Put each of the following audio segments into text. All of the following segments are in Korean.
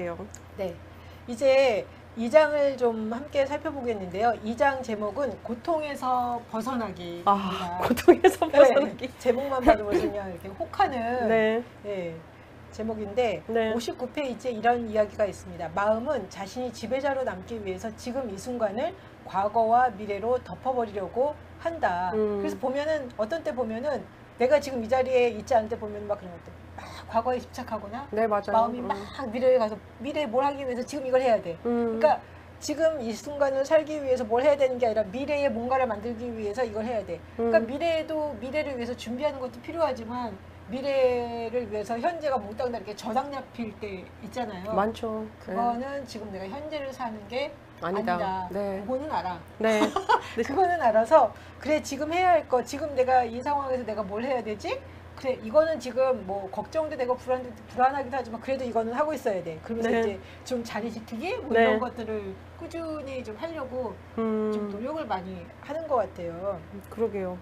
들어볼게요. 네. 이제 2장을 좀 함께 살펴보겠는데요. 2장 제목은 고통에서 벗어나기. 고통에서 벗어나기. 네, 제목만 봐도 그냥 이렇게 혹하는 네. 네, 제목인데 네. 59페이지에 이런 이야기가 있습니다. 마음은 자신이 지배자로 남기 위해서 지금 이 순간을 과거와 미래로 덮어버리려고 한다. 그래서 보면은 어떤 때 보면은 내가 지금 이 자리에 있지 않을 때 보면 막 그런 것들 막 과거에 집착하거나 네, 맞아요. 마음이 막 미래에 가서 미래에 뭘 하기 위해서 지금 이걸 해야 돼. 그러니까 지금 이 순간을 살기 위해서 뭘 해야 되는 게 아니라 미래에 뭔가를 만들기 위해서 이걸 해야 돼. 그러니까 미래에도 미래를 위해서 준비하는 것도 필요하지만 미래를 위해서 현재가 몽땅 이렇게 저당 잡힐 때 있잖아요. 많죠. 그거는 지금 내가 현재를 사는 게 아니다. 네. 그거는 알아. 네. 그거는 알아서 그래 지금 해야 할 거 지금 내가 이 상황에서 내가 뭘 해야 되지? 그래 이거는 지금 뭐 걱정도 되고 불안하기도 하지만 그래도 이거는 하고 있어야 돼. 그러면서 네. 이제 좀 자리 지키기 뭐 네. 이런 것들을 꾸준히 좀 하려고 좀 노력을 많이 하는 것 같아요. 그러게요.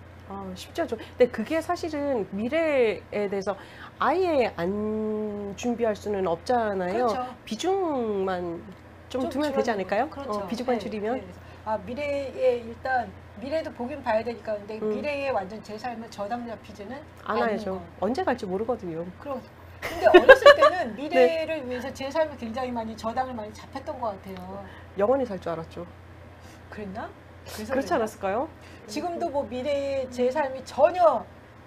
쉽지 않죠. 근데 그게 사실은 미래에 대해서 아예 안 준비할 수는 없잖아요. 그렇죠. 비중만 좀 두면 되지 않을까요? 그렇죠. 비중만 네, 줄이면. 네. 미래에 일단 미래도 보긴 봐야 되니까 근데 미래에 완전 제 삶을 저당 잡히지는 않아야죠. 언제 갈지 모르거든요. 근데 어렸을 때는 미래를 위해서 제 삶을 굉장히 많이 저당을 많이 잡혔던 것 같아요. 영원히 살 줄 알았죠. 그랬나? 그렇지 않았을까요? 지금도 뭐 미래의 제 삶이 전혀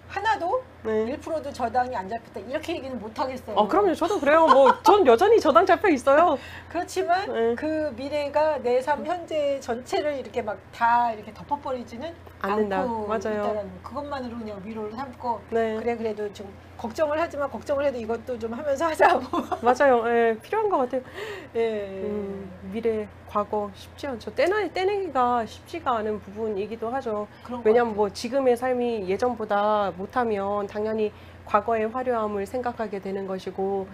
하나도 네. 1%도 저당이 안 잡혔다 이렇게 얘기는 못 하겠어요. 그럼요. 저도 그래요. 뭐 전 여전히 저당 잡혀 있어요. 그렇지만 네. 그 미래가 내 삶 현재 전체를 이렇게 막 다 이렇게 덮어버리지는 않는다. 않고 맞아요. 있다라는 그것만으로 그냥 위로를 삼고 네. 그래 그래도 좀 걱정을 하지만 걱정을 해도 이것도 좀 하면서 하자고. 맞아요. 예, 필요한 것 같아요. 예. 미래, 과거 쉽지 않죠. 떼내기가 쉽지가 않은 부분이기도 하죠. 그런 왜냐면 뭐 지금의 삶이 예전보다 못하면 당연히 과거의 화려함을 생각하게 되는 것이고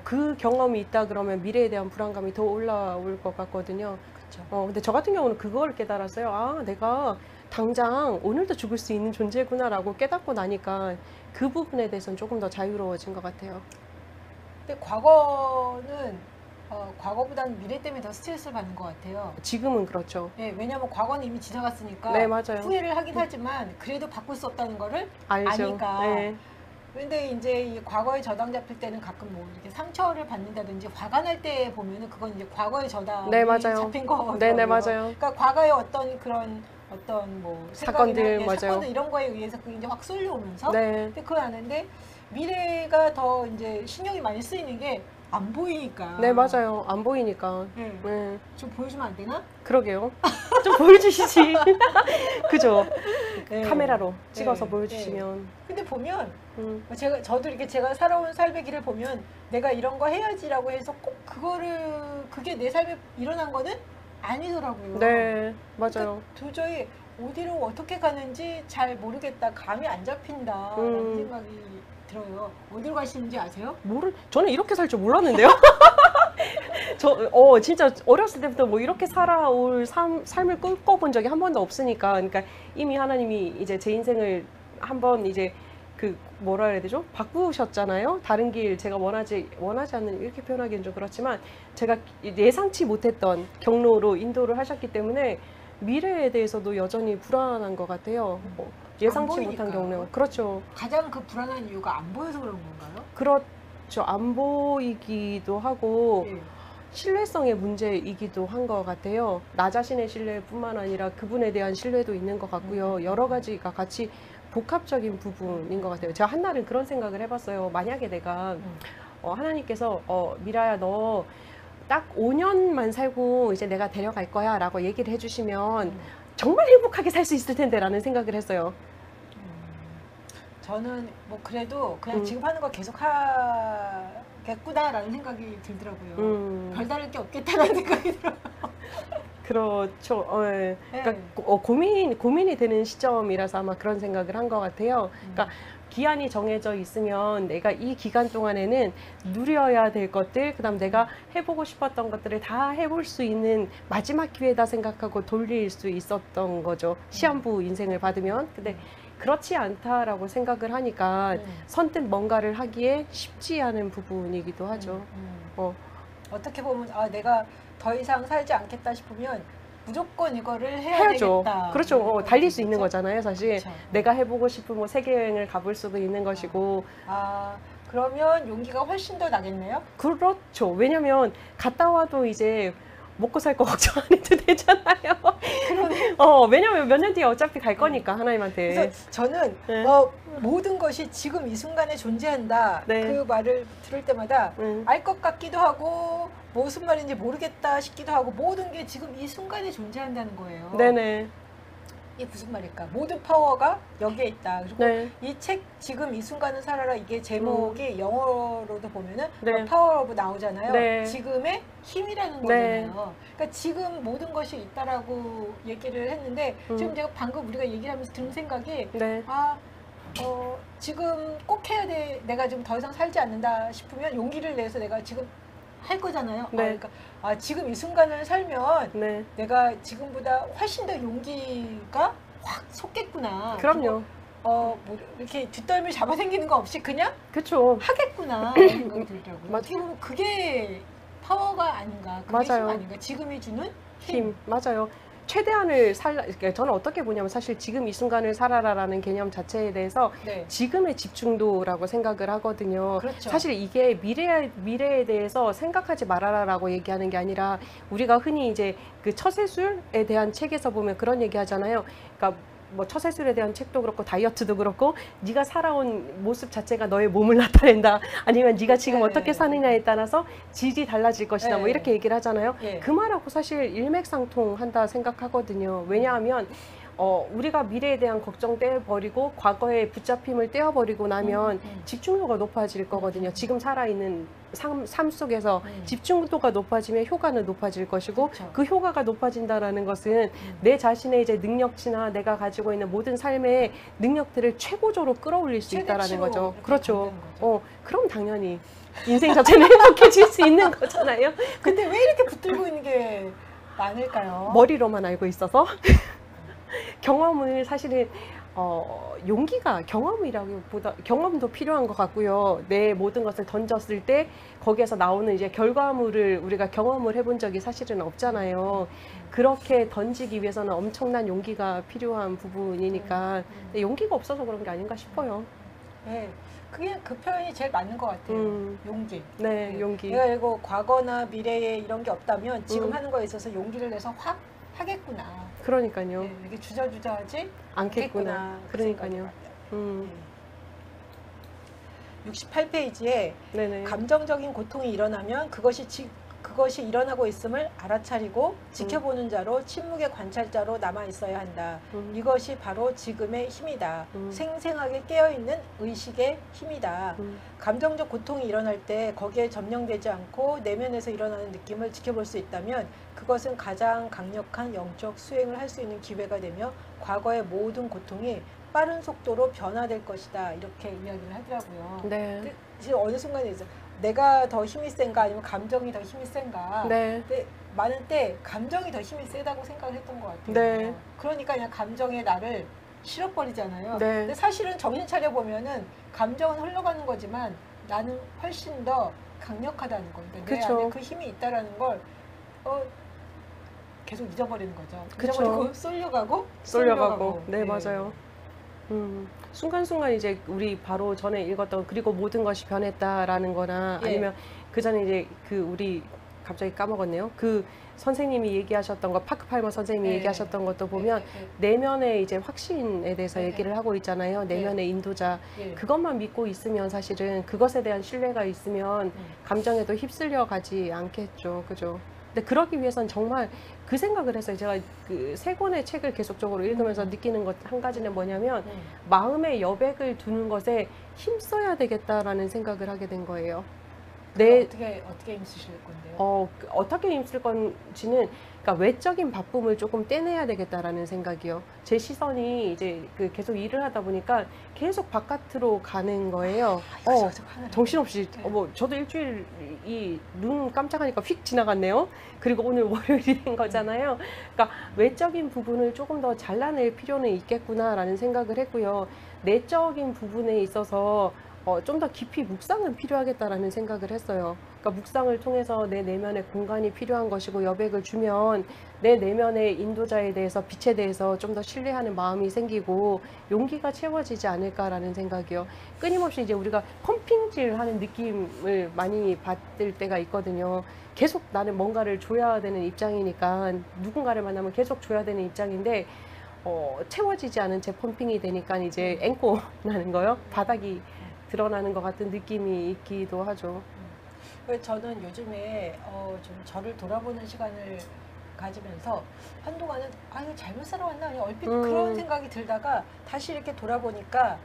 그 경험이 있다 그러면 미래에 대한 불안감이 더 올라올 것 같거든요. 그렇죠. 근데 저 같은 경우는 그걸 깨달았어요. 내가 당장 오늘도 죽을 수 있는 존재구나라고 깨닫고 나니까 그 부분에 대해서는 조금 더 자유로워진 것 같아요. 근데 과거는 과거보다는 미래 때문에 더 스트레스를 받는 것 같아요. 지금은 그렇죠. 네, 왜냐하면 과거는 이미 지나갔으니까 네, 맞아요. 후회를 하긴 하지만 그래도 바꿀 수 없다는 거를 알죠. 아니까. 네. 근데 이제 이 과거에 저당 잡힐 때는 가끔 뭐 이렇게 상처를 받는다든지 화가 날 때 보면은 그건 이제 과거의 저당이 네, 맞아요. 잡힌 거거든요. 네, 맞아요. 그러니까 과거의 어떤 그런 뭐 사건들, 맞아요. 사건들 이런 거에 의해서 그게 이제 확 쏠려오면서 네. 근데 그건 아는데 미래가 더 이제 신경이 많이 쓰이는 게 안 보이니까. 네, 맞아요. 안 보이니까. 네. 네. 좀 보여주면 안 되나? 그러게요. 좀 보여주시지. 그죠? 네. 카메라로 찍어서 네. 보여주시면. 네. 근데 보면 저도 이렇게 제가 살아온 삶의 길을 보면 내가 이런 거 해야지라고 해서 꼭 그게 내 삶에 일어난 거는 아니더라고요. 네, 맞아요. 그러니까 도저히 어디로 어떻게 가는지 잘 모르겠다. 감이 안 잡힌다라는 생각이 들어요. 어디로 가시는지 아세요? 저는 이렇게 살 줄 몰랐는데요. 진짜 어렸을 때부터 뭐 이렇게 살아올 삶을 꿈꿔본 적이 한 번도 없으니까. 그러니까 이미 하나님이 이제 제 인생을 한번 이제 뭐라 해야 되죠? 바꾸셨잖아요. 다른 길 제가 원하지 않는 이렇게 표현하기는 좀 그렇지만 제가 예상치 못했던 경로로 인도를 하셨기 때문에 미래에 대해서도 여전히 불안한 것 같아요. 예상치 못한 경로. 그렇죠. 가장 그 불안한 이유가 안 보여서 그런 건가요? 그렇죠. 안 보이기도 하고 네. 신뢰성의 문제이기도 한 것 같아요. 나 자신의 신뢰뿐만 아니라 그분에 대한 신뢰도 있는 것 같고요. 여러 가지가 같이 복합적인 부분인 것 같아요. 제가 한날은 그런 생각을 해봤어요. 만약에 내가 하나님께서 미라야 너 딱 5년만 살고 이제 내가 데려갈 거야 라고 얘기를 해주시면 정말 행복하게 살 수 있을 텐데 라는 생각을 했어요. 저는 뭐 그래도 그냥 지금 하는 거 계속 하겠구나라는 생각이 들더라고요. 별다를 게 없겠다라는 생각이 들어요. 그렇죠. 네. 네. 그러니까 고민이 되는 시점이라서 아마 그런 생각을 한 것 같아요. 그러니까 기한이 정해져 있으면 내가 이 기간 동안에는 누려야 될 것들, 그다음 내가 해보고 싶었던 것들을 다 해볼 수 있는 마지막 기회다 생각하고 돌릴 수 있었던 거죠. 시한부 인생을 받으면. 근데 그렇지 않다라고 생각을 하니까 선뜻 뭔가를 하기에 쉽지 않은 부분이기도 하죠. 어떻게 보면 내가 더 이상 살지 않겠다 싶으면 무조건 이거를 해야 해야죠. 되겠다. 그렇죠. 달릴 수 있는 거잖아요, 사실. 그렇죠. 내가 해보고 싶은 뭐 세계 여행을 가볼 수도 있는 것이고. 그러면 용기가 훨씬 더 나겠네요. 그렇죠. 왜냐면 갔다 와도 이제 먹고 살 거 걱정 안 해도 되잖아요. 왜냐면 몇 년 뒤에 어차피 갈 거니까, 하나님한테. 그래서 저는 네. 모든 것이 지금 이 순간에 존재한다. 네. 그 말을 들을 때마다 알 것 같기도 하고 무슨 말인지 모르겠다 싶기도 하고 모든 게 지금 이 순간에 존재한다는 거예요. 네네. 이게 무슨 말일까? 모든 파워가 여기에 있다. 그리고 네. 이 책 지금 이 순간을 살아라 이게 제목이 영어로도 보면은 네. 파워 오브 나오잖아요. 네. 지금의 힘이라는 네. 거잖아요. 그러니까 지금 모든 것이 있다라고 얘기를 했는데 지금 제가 방금 우리가 얘기를 하면서 든 생각이 네. 지금 꼭 해야 돼. 내가 지금 더 이상 살지 않는다 싶으면 용기를 내서 내가 지금 할 거잖아요. 네. 그러니까 지금 이 순간을 살면 네. 내가 지금보다 훨씬 더 용기가 확 솟겠구나. 그럼요. 뭐 이렇게 뒷덜미 잡아당기는 거 없이 그냥 그쵸. 하겠구나 이런 생각이 들더라고요. 맞- 어떻게 보면 그게 파워가 아닌가, 그게 맞아요. 힘 아닌가, 지금이 주는 힘. 맞아요. 최대한을 그러니까 저는 어떻게 보냐면 사실 지금 이 순간을 살아라라는 개념 자체에 대해서 네, 지금의 집중도라고 생각을 하거든요. 그렇죠. 사실 이게 미래에 대해서 생각하지 말아라라고 얘기하는 게 아니라 우리가 흔히 이제 그 처세술에 대한 책에서 보면 그런 얘기 하잖아요. 그러니까 뭐 처세술에 대한 책도 그렇고 다이어트도 그렇고 네가 살아온 모습 자체가 너의 몸을 나타낸다. 아니면 네가 지금 네. 어떻게 사느냐에 따라서 질이 달라질 것이다. 네. 뭐 이렇게 얘기를 하잖아요. 예. 그 말하고 사실 일맥상통한다 생각하거든요. 왜냐하면 우리가 미래에 대한 걱정 떼어버리고 과거의 붙잡힘을 떼어버리고 나면 집중도가 높아질 거거든요. 지금 살아있는 삶 속에서 집중도가 높아지면 효과는 높아질 것이고 그렇죠. 그 효과가 높아진다라는 것은 내 자신의 이제 능력치나 내가 가지고 있는 모든 삶의 능력들을 최고조로 끌어올릴 수 있다라는 최대치로 거죠. 이렇게 그렇죠. 간다는 거죠. 그럼 당연히 인생 자체는 행복해질 수 있는 거잖아요. 근데 왜 이렇게 붙들고 있는 게 많을까요? 머리로만 알고 있어서 경험을 사실은 용기가 경험이라기보다 경험도 필요한 것 같고요. 내 모든 것을 던졌을 때 거기에서 나오는 이제 결과물을 우리가 경험을 해본 적이 사실은 없잖아요. 그렇게 던지기 위해서는 엄청난 용기가 필요한 부분이니까 근데 용기가 없어서 그런 게 아닌가 싶어요. 네, 그게 그 표현이 제일 맞는 것 같아요. 용기. 네, 용기. 내가 이거 과거나 미래에 이런 게 없다면 지금 하는 거에 있어서 용기를 내서 확 하겠구나. 그러니까요. 네, 이렇게 주저주저하지 않겠구나. 그 생각이 그러니까요. 많아요. 68페이지에 네네. 감정적인 고통이 일어나면 그것이 일어나고 있음을 알아차리고 지켜보는 자로 침묵의 관찰자로 남아 있어야 한다. 이것이 바로 지금의 힘이다. 생생하게 깨어있는 의식의 힘이다. 감정적 고통이 일어날 때 거기에 점령되지 않고 내면에서 일어나는 느낌을 지켜볼 수 있다면 그것은 가장 강력한 영적 수행을 할 수 있는 기회가 되며 과거의 모든 고통이 빠른 속도로 변화될 것이다. 이렇게 이야기를 하더라고요. 네. 근데 지금 어느 순간에 이제 내가 더 힘이 센가 아니면 감정이 더 힘이 센가. 네. 근데 많은 때 감정이 더 힘이 세다고 생각했던 것 같아요. 네. 그러니까 그냥 감정에 나를 실어버리잖아요. 네. 근데 사실은 정신 차려 보면은 감정은 흘러가는 거지만 나는 훨씬 더 강력하다는 거. 그러니까 내 그쵸. 안에 그 힘이 있다라는 걸 계속 잊어버리는 거죠. 그쵸. 잊어버리고 쏠려가고. 네, 맞아요. 순간순간 이제 우리 바로 전에 읽었던 그리고 모든 것이 변했다라는 거나 예. 아니면 그 전에 이제 우리 갑자기 까먹었네요. 그 선생님이 얘기하셨던 거 파크 팔머 선생님이 예. 얘기하셨던 것도 보면 내면의 이제 확신에 대해서 얘기를 하고 있잖아요. 내면의 인도자. 예. 그것만 믿고 있으면 사실은 그것에 대한 신뢰가 있으면 감정에도 휩쓸려 가지 않겠죠. 그죠? 근데 그러기 위해선 정말 그 생각을 했어요. 제가 그 세 권의 책을 계속적으로 읽으면서 느끼는 것 한 가지는 뭐냐면 마음의 여백을 두는 것에 힘써야 되겠다라는 생각을 하게 된 거예요. 어떻게 힘쓰실 건데요? 어떻게 힘쓸 건지는 그러니까 외적인 바쁨을 조금 떼내야 되겠다라는 생각이요. 제 시선이 이제 계속 일을 하다 보니까 계속 바깥으로 가는 거예요. 정신없이 저도 일주일이 눈 깜짝하니까 휙 지나갔네요. 그리고 오늘 월요일이 된 거잖아요. 그러니까 외적인 부분을 조금 더 잘라낼 필요는 있겠구나라는 생각을 했고요. 내적인 부분에 있어서 좀 더 깊이 묵상은 필요하겠다라는 생각을 했어요. 그러니까 묵상을 통해서 내 내면에 공간이 필요한 것이고 여백을 주면 내 내면의 인도자에 대해서 빛에 대해서 좀 더 신뢰하는 마음이 생기고 용기가 채워지지 않을까라는 생각이요. 끊임없이 이제 우리가 펌핑질하는 느낌을 많이 받을 때가 있거든요. 계속 나는 뭔가를 줘야 되는 입장이니까 누군가를 만나면 계속 줘야 되는 입장인데 채워지지 않은 제 펌핑이 되니까 이제 앵꼬 나는 거요. 바닥이 드러나는 것 같은 느낌이 있기도 하죠. 그래서 저는 요즘에 좀 저를 돌아보는 시간을 가지면서 한동안은 이거 잘못 살아왔나 그냥 얼핏 그런 생각이 들다가 다시 이렇게 돌아보니까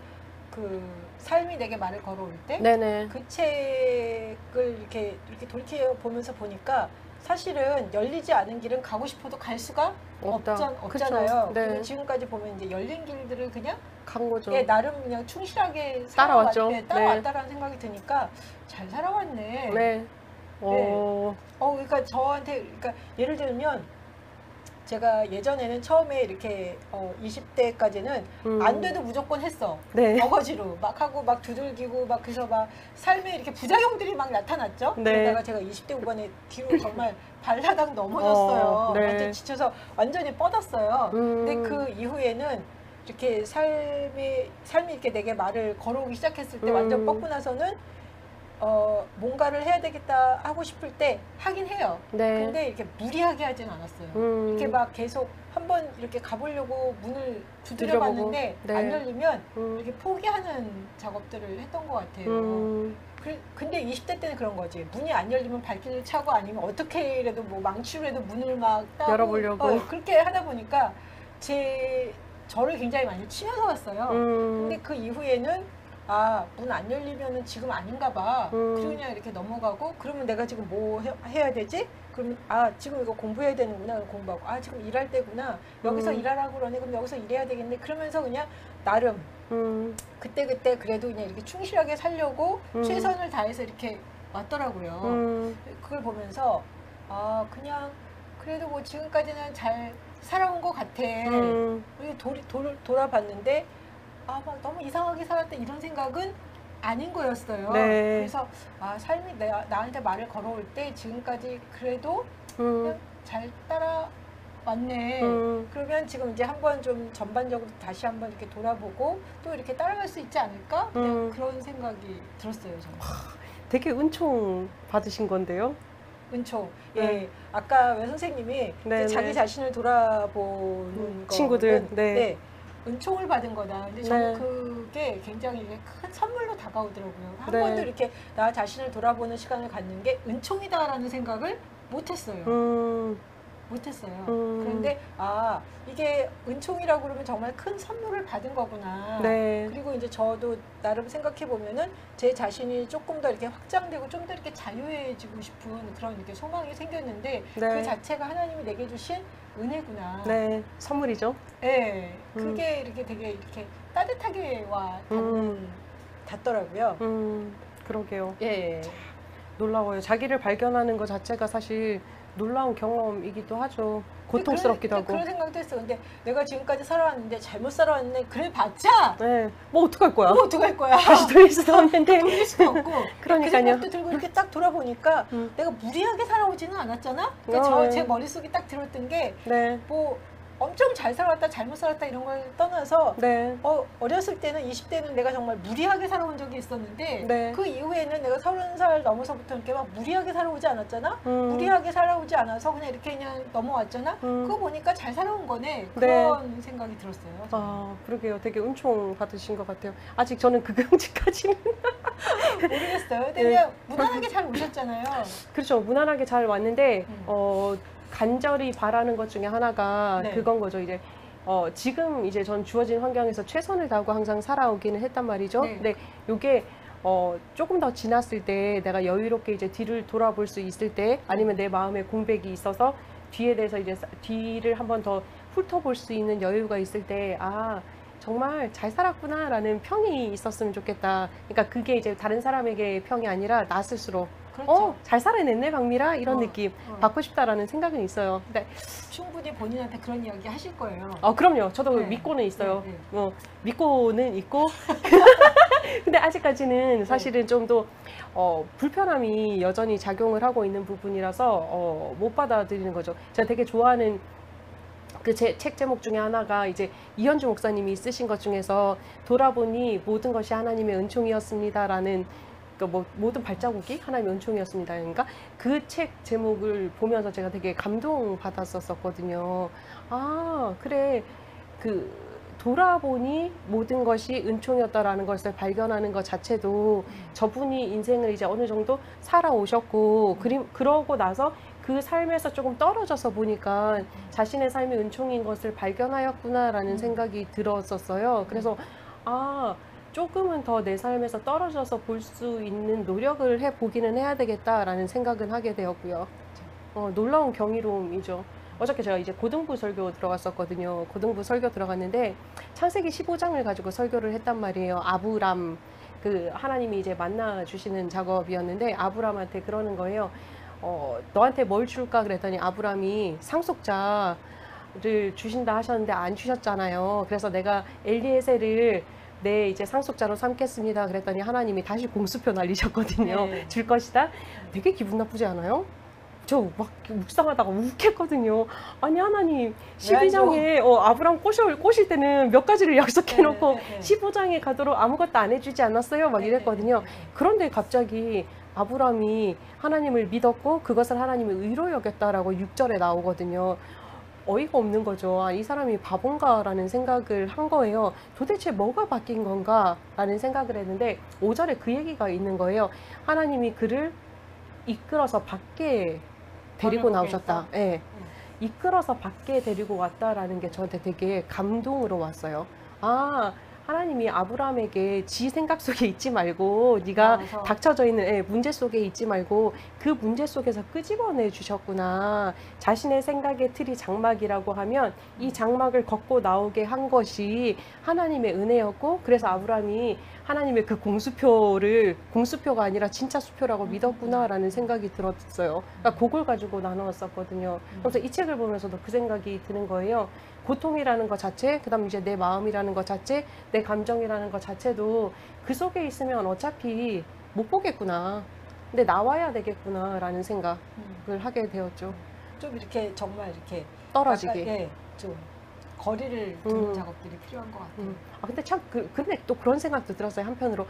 그 삶이 내게 말을 걸어올 때 네네. 그 책을 이렇게 돌이켜 보면서 보니까 사실은 열리지 않은 길은 가고 싶어도 갈 수가 없잖아요. 그쵸. 네. 그리고 지금까지 보면 이제 열린 길들을 그냥 간 거죠. 예, 나름 그냥 충실하게 따라왔죠. 따라왔다라는 생각이 드니까 잘 살아왔네. 네. 그러니까 저한테, 그러니까 예를 들면 제가 예전에는 처음에 이렇게 20대까지는 안 돼도 무조건 했어. 네. 어거지로 막 하고 막 두들기고 막 그래서 막 삶에 이렇게 부작용들이 막 나타났죠. 네. 그러다가 제가 20대 후반에 뒤로 정말 발라당 넘어졌어요. 네. 완전 지쳐서 완전히 뻗었어요. 근데 그 이후에는 이렇게 삶이 이렇게 내게 말을 걸어오기 시작했을 때 완전 뻗고 나서는 뭔가를 해야 되겠다 하고 싶을 때 하긴 해요. 네. 근데 이렇게 무리하게 하진 않았어요. 이렇게 막 계속 한번 이렇게 가보려고 문을 두드려 봤는데 네. 안 열리면 이렇게 포기하는 작업들을 했던 것 같아요. 근데 20대 때는 그런 거지. 문이 안 열리면 발길을 차고 아니면 어떻게라도 뭐 망치로라도 문을 막 따고 열어보려고. 그렇게 하다 보니까 저를 굉장히 많이 치면서 왔어요. 근데 그 이후에는 문 안 열리면은 지금 아닌가 봐. 그리고 그냥 이렇게 넘어가고, 그러면 내가 지금 뭐 해야 되지? 그러면 지금 이거 공부해야 되는구나. 그럼 공부하고, 지금 일할 때구나. 여기서 일하라고 그러네. 그럼 여기서 일해야 되겠네. 그러면서 그냥 나름 그때 그래도 그냥 이렇게 충실하게 살려고 최선을 다해서 이렇게 왔더라고요. 그걸 보면서 그냥 그래도 뭐 지금까지는 잘 살아온 것 같아. 우리 돌아봤는데 막 너무 이상하게 살았다 이런 생각은 아닌 거였어요. 네. 그래서 삶이 나한테 말을 걸어올 때 지금까지 그래도 그냥 잘 따라왔네. 그러면 지금 이제 한번 좀 전반적으로 다시 한번 이렇게 돌아보고 또 이렇게 따라갈 수 있지 않을까? 그냥 그런 생각이 들었어요, 저는. 되게 은총 받으신 건데요. 은총. 네. 예. 아까 왜 선생님이 네, 자기 네. 자신을 돌아보는 친구들. 거는 네. 은총을 받은 거다. 근데 저는 그게 굉장히 큰 선물로 다가오더라고요. 한 번도 이렇게 나 자신을 돌아보는 시간을 갖는 게 은총이다라는 생각을 못했어요. 그런데 이게 은총이라고 그러면 정말 큰 선물을 받은 거구나. 네. 그리고 이제 저도 나름 생각해 보면은 제 자신이 조금 더 이렇게 확장되고 좀 더 이렇게 자유해지고 싶은 그런 이렇게 소망이 생겼는데 그 자체가 하나님이 내게 주신 은혜구나. 네, 선물이죠. 네, 그게 이렇게 되게 이렇게 따뜻하게 닿더라고요. 그러게요. 예. 놀라워요. 자기를 발견하는 것 자체가 사실 놀라운 경험이기도 하죠. 고통스럽기도 하고. 그런 생각도 했어. 근데 내가 지금까지 살아왔는데 잘못 살아왔네. 그래 봤자. 네. 뭐 어떡할 거야? 뭐 어떡할 거야? 다시 돌릴 수도 없는데. 돌릴 수가 없고. 그러니까요. 그 생각도 들고 이렇게 딱 돌아보니까 내가 무리하게 살아오지는 않았잖아. 그러니까 제 머릿속에 딱 들었던 게 뭐 엄청 잘 살아왔다 잘못 살았다 이런 걸 떠나서 어렸을 때는 20대는 내가 정말 무리하게 살아온 적이 있었는데 그 이후에는 내가 30살 넘어서부터 이렇게 막 무리하게 살아오지 않았잖아. 무리하게 살아오지 않아서 그냥 이렇게 그냥 넘어왔잖아. 그거 보니까 잘 살아온 거네. 그런 생각이 들었어요. 그러게요. 되게 은총 받으신 것 같아요. 아직 저는 그 경지까지는 모르겠어요. 근데 그냥 무난하게 잘 오셨잖아요. 그렇죠. 무난하게 잘 왔는데 간절히 바라는 것 중에 하나가 그건 거죠. 이제 지금 이제 전 주어진 환경에서 최선을 다하고 항상 살아오기는 했단 말이죠. 근데 이게 조금 더 지났을 때 내가 여유롭게 이제 뒤를 돌아볼 수 있을 때 아니면 내 마음에 공백이 있어서 뒤에 대해서 이제 뒤를 한번 더 훑어볼 수 있는 여유가 있을 때 정말 잘 살았구나라는 평이 있었으면 좋겠다. 그러니까 그게 이제 다른 사람에게 평이 아니라 나 스스로 그렇죠. 잘 살아냈네 박미라 이런 느낌 받고 싶다라는 생각은 있어요. 근데 충분히 본인한테 그런 이야기 하실 거예요. 그럼요. 저도 믿고는 있어요. 믿고는 있고 근데 아직까지는 사실은 좀 더 불편함이 여전히 작용을 하고 있는 부분이라서 못 받아들이는 거죠. 제가 되게 좋아하는 그 책 제목 중에 하나가 이제 이현주 목사님이 쓰신 것 중에서 돌아보니 모든 것이 하나님의 은총이었습니다라는 그 뭐 모든 발자국이 하나님의 은총이었습니다. 그러니까 그 책 제목을 보면서 제가 되게 감동받았었거든요. 아, 그래. 그 돌아보니 모든 것이 은총이었다라는 것을 발견하는 것 자체도 저분이 인생을 이제 어느 정도 살아오셨고 그러고 나서 그 삶에서 조금 떨어져서 보니까 자신의 삶이 은총인 것을 발견하였구나라는 생각이 들었었어요. 그래서 아, 조금은 더 내 삶에서 떨어져서 볼 수 있는 노력을 해보기는 해야 되겠다라는 생각은 하게 되었고요. 놀라운 경이로움이죠. 어저께 제가 이제 고등부 설교 들어갔었거든요. 고등부 설교 들어갔는데 창세기 15장을 가지고 설교를 했단 말이에요. 아브람, 그 하나님이 이제 만나 주시는 작업이었는데 아브람한테 그러는 거예요. 너한테 뭘 줄까 그랬더니 아브람이 상속자를 주신다 하셨는데 안 주셨잖아요. 그래서 내가 엘리에셀을 내 이제 상속자로 삼겠습니다. 그랬더니 하나님이 다시 공수표 날리셨거든요. 네. 줄 것이다. 되게 기분 나쁘지 않아요? 저 막 묵상하다가 욱했거든요. 아니 하나님 12장에 아브람 꼬실 때는 몇 가지를 약속해놓고 15장에 가도록 아무것도 안 해주지 않았어요? 막 이랬거든요. 그런데 갑자기 아브람이 하나님을 믿었고 그것을 하나님의 의로 여겼다라고 6절에 나오거든요. 어이가 없는 거죠. 아, 이 사람이 바본가라는 생각을 한 거예요. 도대체 뭐가 바뀐 건가? 라는 생각을 했는데 5절에 그 얘기가 있는 거예요. 하나님이 그를 이끌어서 밖에 데리고 나오셨다. 예. 이끌어서 밖에 데리고 왔다라는 게 저한테 되게 감동으로 왔어요. 아, 하나님이 아브라함에게 지 생각 속에 있지 말고 네가 닥쳐져 있는 문제 속에 있지 말고 그 문제 속에서 끄집어내 주셨구나. 자신의 생각의 틀이 장막이라고 하면 이 장막을 걷고 나오게 한 것이 하나님의 은혜였고 그래서 아브라함이 하나님의 그 공수표가 아니라 진짜 수표라고 믿었구나라는 생각이 들었어요. 그러니까 그걸 가지고 나누었었거든요. 그래서 이 책을 보면서도 그 생각이 드는 거예요. 고통이라는 것 자체, 그 다음 이제 내 마음이라는 것 자체, 내 감정이라는 것 자체도 그 속에 있으면 어차피 못 보겠구나. 근데 나와야 되겠구나 라는 생각을 하게 되었죠. 좀 이렇게 정말 이렇게 떨어지게. 약간, 좀 거리를 두는 작업들이 필요한 것 같아요. 근데 참, 근데 또 그런 생각도 들었어요. 한편으로.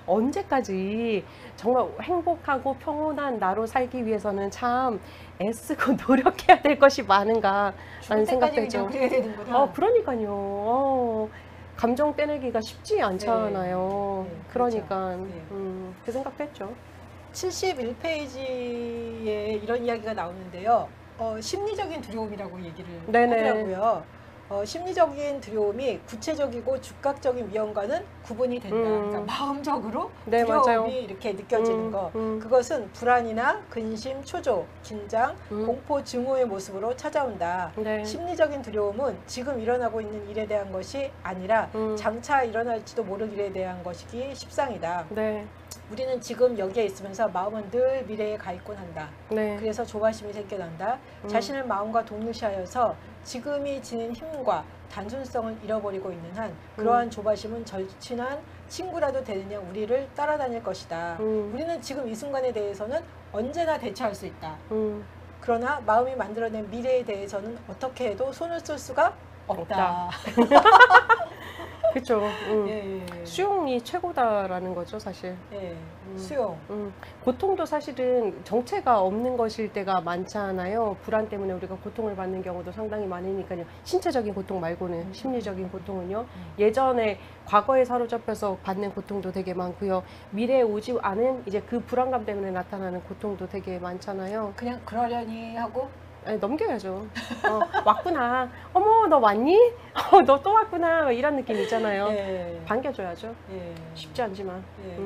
언제까지 정말 행복하고 평온한 나로 살기 위해서는 참 애쓰고 노력해야 될 것이 많은가 라는 생각도 했죠. 그래야 되는구나. 그러니까요. 감정 떼내기가 쉽지 않잖아요. 네, 그러니까 그렇죠. 네. 그 생각도 했죠. 71페이지에 이런 이야기가 나오는데요. 심리적인 두려움이라고 얘기를 네네. 하더라고요. 심리적인 두려움이 구체적이고 즉각적인 위험과는 구분이 된다. 그러니까 마음적으로 네, 두려움이 맞아요. 이렇게 느껴지는 거. 그것은 불안이나 근심, 초조, 긴장, 공포, 증오의 모습으로 찾아온다. 네. 심리적인 두려움은 지금 일어나고 있는 일에 대한 것이 아니라 장차 일어날지도 모를 일에 대한 것이기 십상이다. 네. 우리는 지금 여기에 있으면서 마음은 늘 미래에 가 있곤 한다. 네. 그래서 조바심이 생겨난다. 자신을 마음과 동일시하여서 지금이 지닌 힘과 단순성을 잃어버리고 있는 한 그러한 조바심은 절친한 친구라도 되느냐 우리를 따라다닐 것이다. 우리는 지금 이 순간에 대해서는 언제나 대처할 수 있다. 그러나 마음이 만들어낸 미래에 대해서는 어떻게 해도 손을 쓸 수가 없다. 그렇죠. 예. 수용이 최고다라는 거죠, 사실. 예. 수용. 고통도 사실은 정체가 없는 것일 때가 많잖아요. 불안 때문에 우리가 고통을 받는 경우도 상당히 많으니까요. 신체적인 고통 말고는 심리적인 고통은요. 예전에 과거에 사로잡혀서 받는 고통도 되게 많고요. 미래에 오지 않은 이제 그 불안감 때문에 나타나는 고통도 되게 많잖아요. 그냥 그러려니 하고 아니, 넘겨야죠. 왔구나. 어머, 너 왔니? 너 또 왔구나. 이런 느낌 있잖아요. 예. 반겨줘야죠. 예. 쉽지 않지만. 예.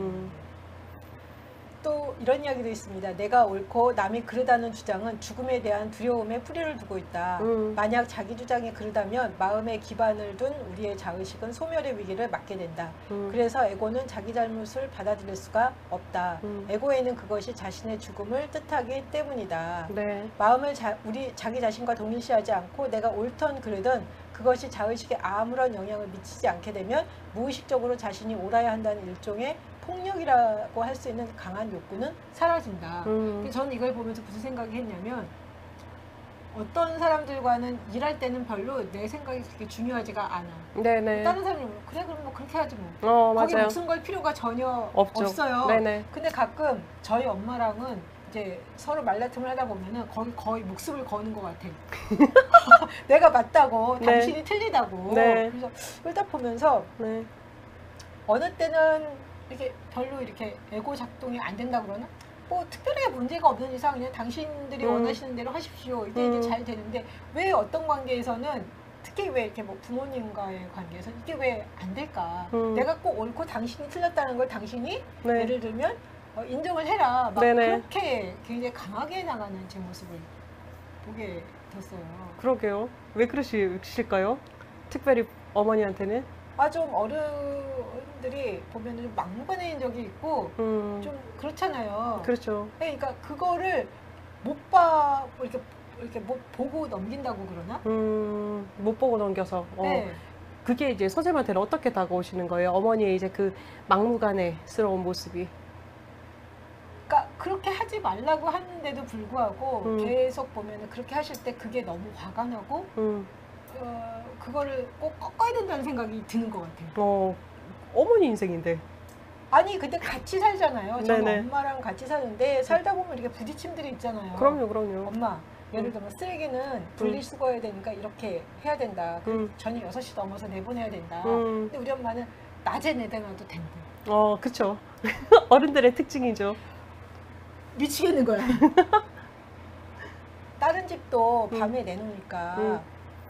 또 이런 이야기도 있습니다. 내가 옳고 남이 그르다는 주장은 죽음에 대한 두려움에 뿌리를 두고 있다. 만약 자기 주장이 그르다면 마음에 기반을 둔 우리의 자의식은 소멸의 위기를 맞게 된다. 그래서 에고는 자기 잘못을 받아들일 수가 없다. 에고에는 그것이 자신의 죽음을 뜻하기 때문이다. 네. 마음을 자기 자신과 동일시하지 않고 내가 옳던 그르든 그것이 자의식에 아무런 영향을 미치지 않게 되면 무의식적으로 자신이 옳아야 한다는 일종의 폭력이라고 할 수 있는 강한 욕구는 사라진다. 그래서 저는 이걸 보면서 무슨 생각이 했냐면 어떤 사람들과는 일할 때는 별로 내 생각이 그렇게 중요하지가 않아. 네네. 다른 사람이 그래 그럼 뭐 그렇게 하지 뭐. 거기 맞아요. 목숨 걸 필요가 전혀 없죠. 없어요. 네네. 근데 가끔 저희 엄마랑은 이제 서로 말다툼을 하다 보면은 거의 목숨을 거는 것 같아. 내가 맞다고, 네. 당신이 틀리다고. 네. 그래서 일단 보면서 네. 어느 때는 이렇게 별로 이렇게 에고 작동이 안 된다 그러나? 뭐 특별하게 문제가 없는 이상 그냥 당신들이 원하시는 대로 하십시오. 이게 잘 되는데 왜 어떤 관계에서는 특히 왜 이렇게 뭐 부모님과의 관계에서 이게 왜 안 될까? 내가 꼭 옳고 당신이 틀렸다는 걸 당신이 네. 예를 들면 인정을 해라. 막 네네. 그렇게 굉장히 강하게 나가는 제 모습을 보게 됐어요. 그러게요. 왜 그러실까요? 특별히 어머니한테는? 좀 어른들이 보면 좀 막무가내인 적이 있고 좀 그렇잖아요. 그렇죠. 그러니까 그거를 이렇게 못 보고 넘긴다고 그러나? 못 보고 넘겨서. 네. 그게 이제 선생님한테는 어떻게 다가오시는 거예요? 어머니의 이제 그 막무가내스러운 모습이. 그러니까 그렇게 하지 말라고 하는데도 불구하고 계속 보면 그렇게 하실 때 그게 너무 화가 나고 그거를 꼭 꺾어야 된다는 생각이 드는 것 같아요. 어머니 인생인데. 아니 근데 같이 살잖아요. 저는 네네. 엄마랑 같이 사는데 살다 보면 이렇게 부딪힘들이 있잖아요. 그럼요. 엄마 예를 들면 쓰레기는 분리수거해야 되니까 이렇게 해야 된다. 저녁 6시 넘어서 내보내야 된다. 근데 우리 엄마는 낮에 내다놔도 된대. 그쵸. 어른들의 특징이죠. 미치겠는 거야. 다른 집도 밤에 내놓으니까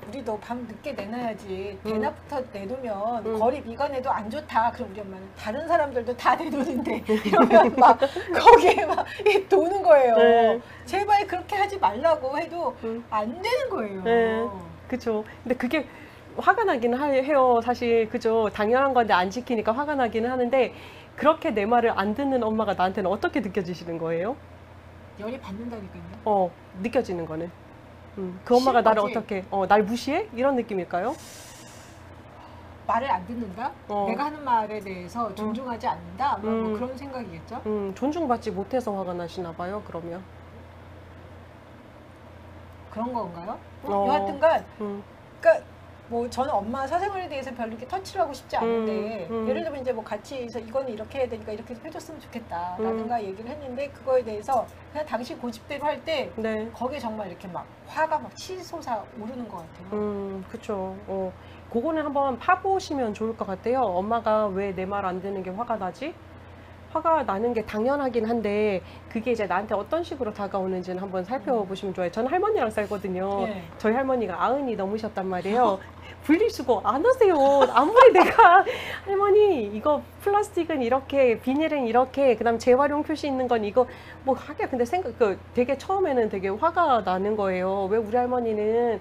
우리도 밤 늦게 내놔야지. 대낮부터 내놓으면 거리 미관에도 안 좋다. 그럼 우리 엄마는 다른 사람들도 다 내놓는데 이러면 막 거기에 막 도는 거예요. 네. 제발 그렇게 하지 말라고 해도 안 되는 거예요. 네. 그쵸. 근데 그게 화가 나기는 해요. 사실 그죠. 당연한 건데 안 지키니까 화가 나기는 하는데 그렇게 내 말을 안 듣는 엄마가 나한테는 어떻게 느껴지시는 거예요? 열이 받는다니까요. 느껴지는 거는. 그 엄마가 나를 거지. 어떻게, 날 무시해? 이런 느낌일까요? 말을 안 듣는다? 내가 하는 말에 대해서 존중하지 않는다? 뭐 그런 생각이겠죠? 존중받지 못해서 화가 나시나 봐요, 그러면. 그런 건가요? 여하튼간, 그러니까 뭐 저는 엄마 사생활에 대해서 별로 이렇게 터치를 하고 싶지 않은데 예를 들면 이제 뭐 같이 해서 이거는 이렇게 해야 되니까 이렇게 해줬으면 좋겠다 라든가 얘기를 했는데 그거에 대해서 그냥 당시 고집대로 할 때 네. 거기에 정말 이렇게 막 화가 막 치솟아 오르는 것 같아요. 그쵸. 그거는 한번 파보시면 좋을 것 같아요. 엄마가 왜 내 말 안 듣는 게 화가 나지? 화가 나는 게 당연하긴 한데 그게 이제 나한테 어떤 식으로 다가오는지는 한번 살펴보시면 좋아요. 저는 할머니랑 살거든요. 네. 저희 할머니가 90이 넘으셨단 말이에요. 분리수거 안 하세요. 아무리 내가 할머니 이거 플라스틱은 이렇게 비닐은 이렇게 그다음 재활용 표시 있는 건 이거 뭐 하게 근데 되게 처음에는 되게 화가 나는 거예요. 왜 우리 할머니는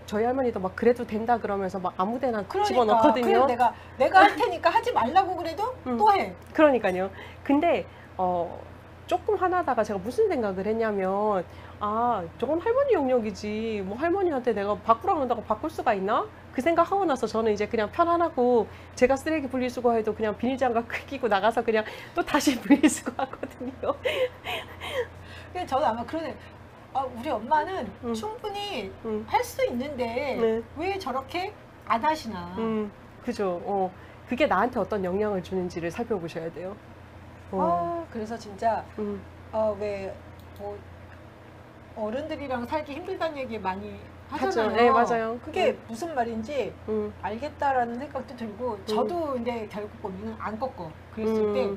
저희 할머니도 막 그래도 된다 그러면서 막 아무데나 집어넣거든요. 그래서 내가 할 테니까 하지 말라고 그래도 또 해. 그러니까요. 근데 조금 화나다가 제가 무슨 생각을 했냐면 저건 할머니 영역이지 뭐 할머니한테 내가 바꾸라고 한다고 바꿀 수가 있나? 그 생각하고 나서 저는 이제 그냥 편안하고 제가 쓰레기 분리수거해도 그냥 비닐장갑 끼고 나가서 그냥 또 다시 분리수거 하거든요. 근데 저는 아마 그러네. 우리 엄마는 충분히 할 수 있는데 네. 왜 저렇게 안 하시나. 그죠. 그게 나한테 어떤 영향을 주는지를 살펴보셔야 돼요. 그래서 진짜 왜 뭐 어른들이랑 살기 힘들다는 얘기 많이 하잖아요. 하죠. 네, 맞아요. 그게 무슨 말인지 알겠다라는 생각도 들고 저도 근데 결국 보면은 안 꺾어. 그랬을 때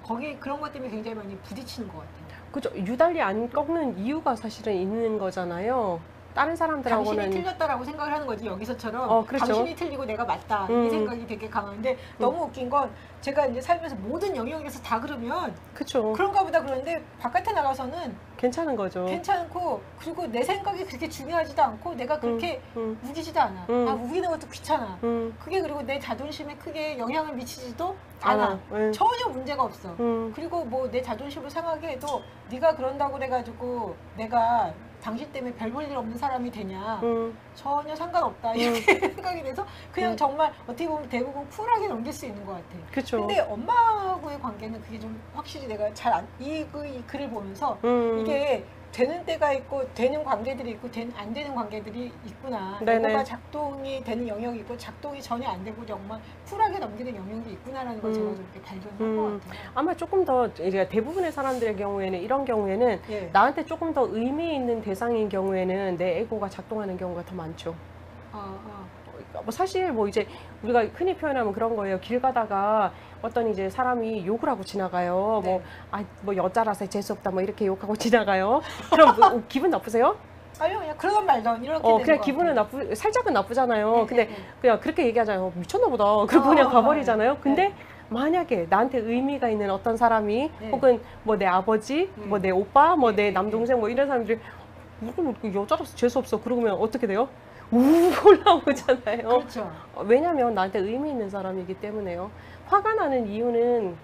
거기 그런 것 때문에 굉장히 많이 부딪히는 것 같아요. 그죠. 유달리 안 꺾는 이유가 사실은 있는 거잖아요. 다른 사람들하고는 당신이 틀렸다라고 생각을 하는 거지 여기서처럼 그렇죠. 당신이 틀리고 내가 맞다 이 생각이 되게 강한데 너무 웃긴 건 제가 이제 살면서 모든 영역에서 다 그러면 그쵸. 그런가 보다 그러는데 바깥에 나가서는 괜찮은 거죠. 괜찮고 그리고 내 생각이 그렇게 중요하지도 않고 내가 그렇게 우기지도 않아. 우기는 것도 귀찮아. 그게 그리고 내 자존심에 크게 영향을 미치지도 않아. 전혀 문제가 없어. 그리고 뭐 내 자존심을 상하게 해도 네가 그런다고 그래가지고 내가 당신 때문에 별 볼 일 없는 사람이 되냐. 음, 전혀 상관없다. 이렇게 생각이 돼서 그냥 정말 어떻게 보면 대부분 쿨하게 넘길 수 있는 것 같아. 그쵸. 근데 엄마하고의 관계는 그게 좀 확실히 내가 잘 이 글을 보면서 이게 되는 때가 있고 되는 관계들이 있고 안 되는 관계들이 있구나. 네네. 에고가 작동이 되는 영역이 있고 작동이 전혀 안 되고 정말 쿨하게 넘기는 영역이 있구나라는 걸 제가 좀 이렇게 발견한 것 같아요. 아마 조금 더 이제 대부분의 사람들의 경우에는 이런 경우에는 예. 나한테 조금 더 의미 있는 대상인 경우에는 내 에고가 작동하는 경우가 더 많죠. 뭐 사실 뭐 이제 우리가 흔히 표현하면 그런 거예요. 길 가다가 어떤 이제 사람이 욕을 하고 지나가요. 네. 뭐 여자라서 재수없다 뭐 이렇게 욕하고 지나가요. 그럼 뭐 기분 나쁘세요? 아니요, 그냥 그러던 말던 이렇게 되는 그냥 것 기분은 같아요. 살짝은 나쁘잖아요. 네, 근데 네, 네. 그냥 그렇게 얘기하잖아요. 미쳤나 보다. 그리고 그냥 가버리잖아요. 네. 근데 만약에 나한테 의미가 있는 어떤 사람이 네. 혹은 뭐 내 아버지, 뭐 내 오빠, 뭐 내 남동생 뭐 이런 사람들이 무슨 여자라서 재수없어. 그러면 어떻게 돼요? 우고 올라오잖아요. 그렇죠. 왜냐면 나한테 의미 있는 사람이기 때문에요. 화가 나는 이유는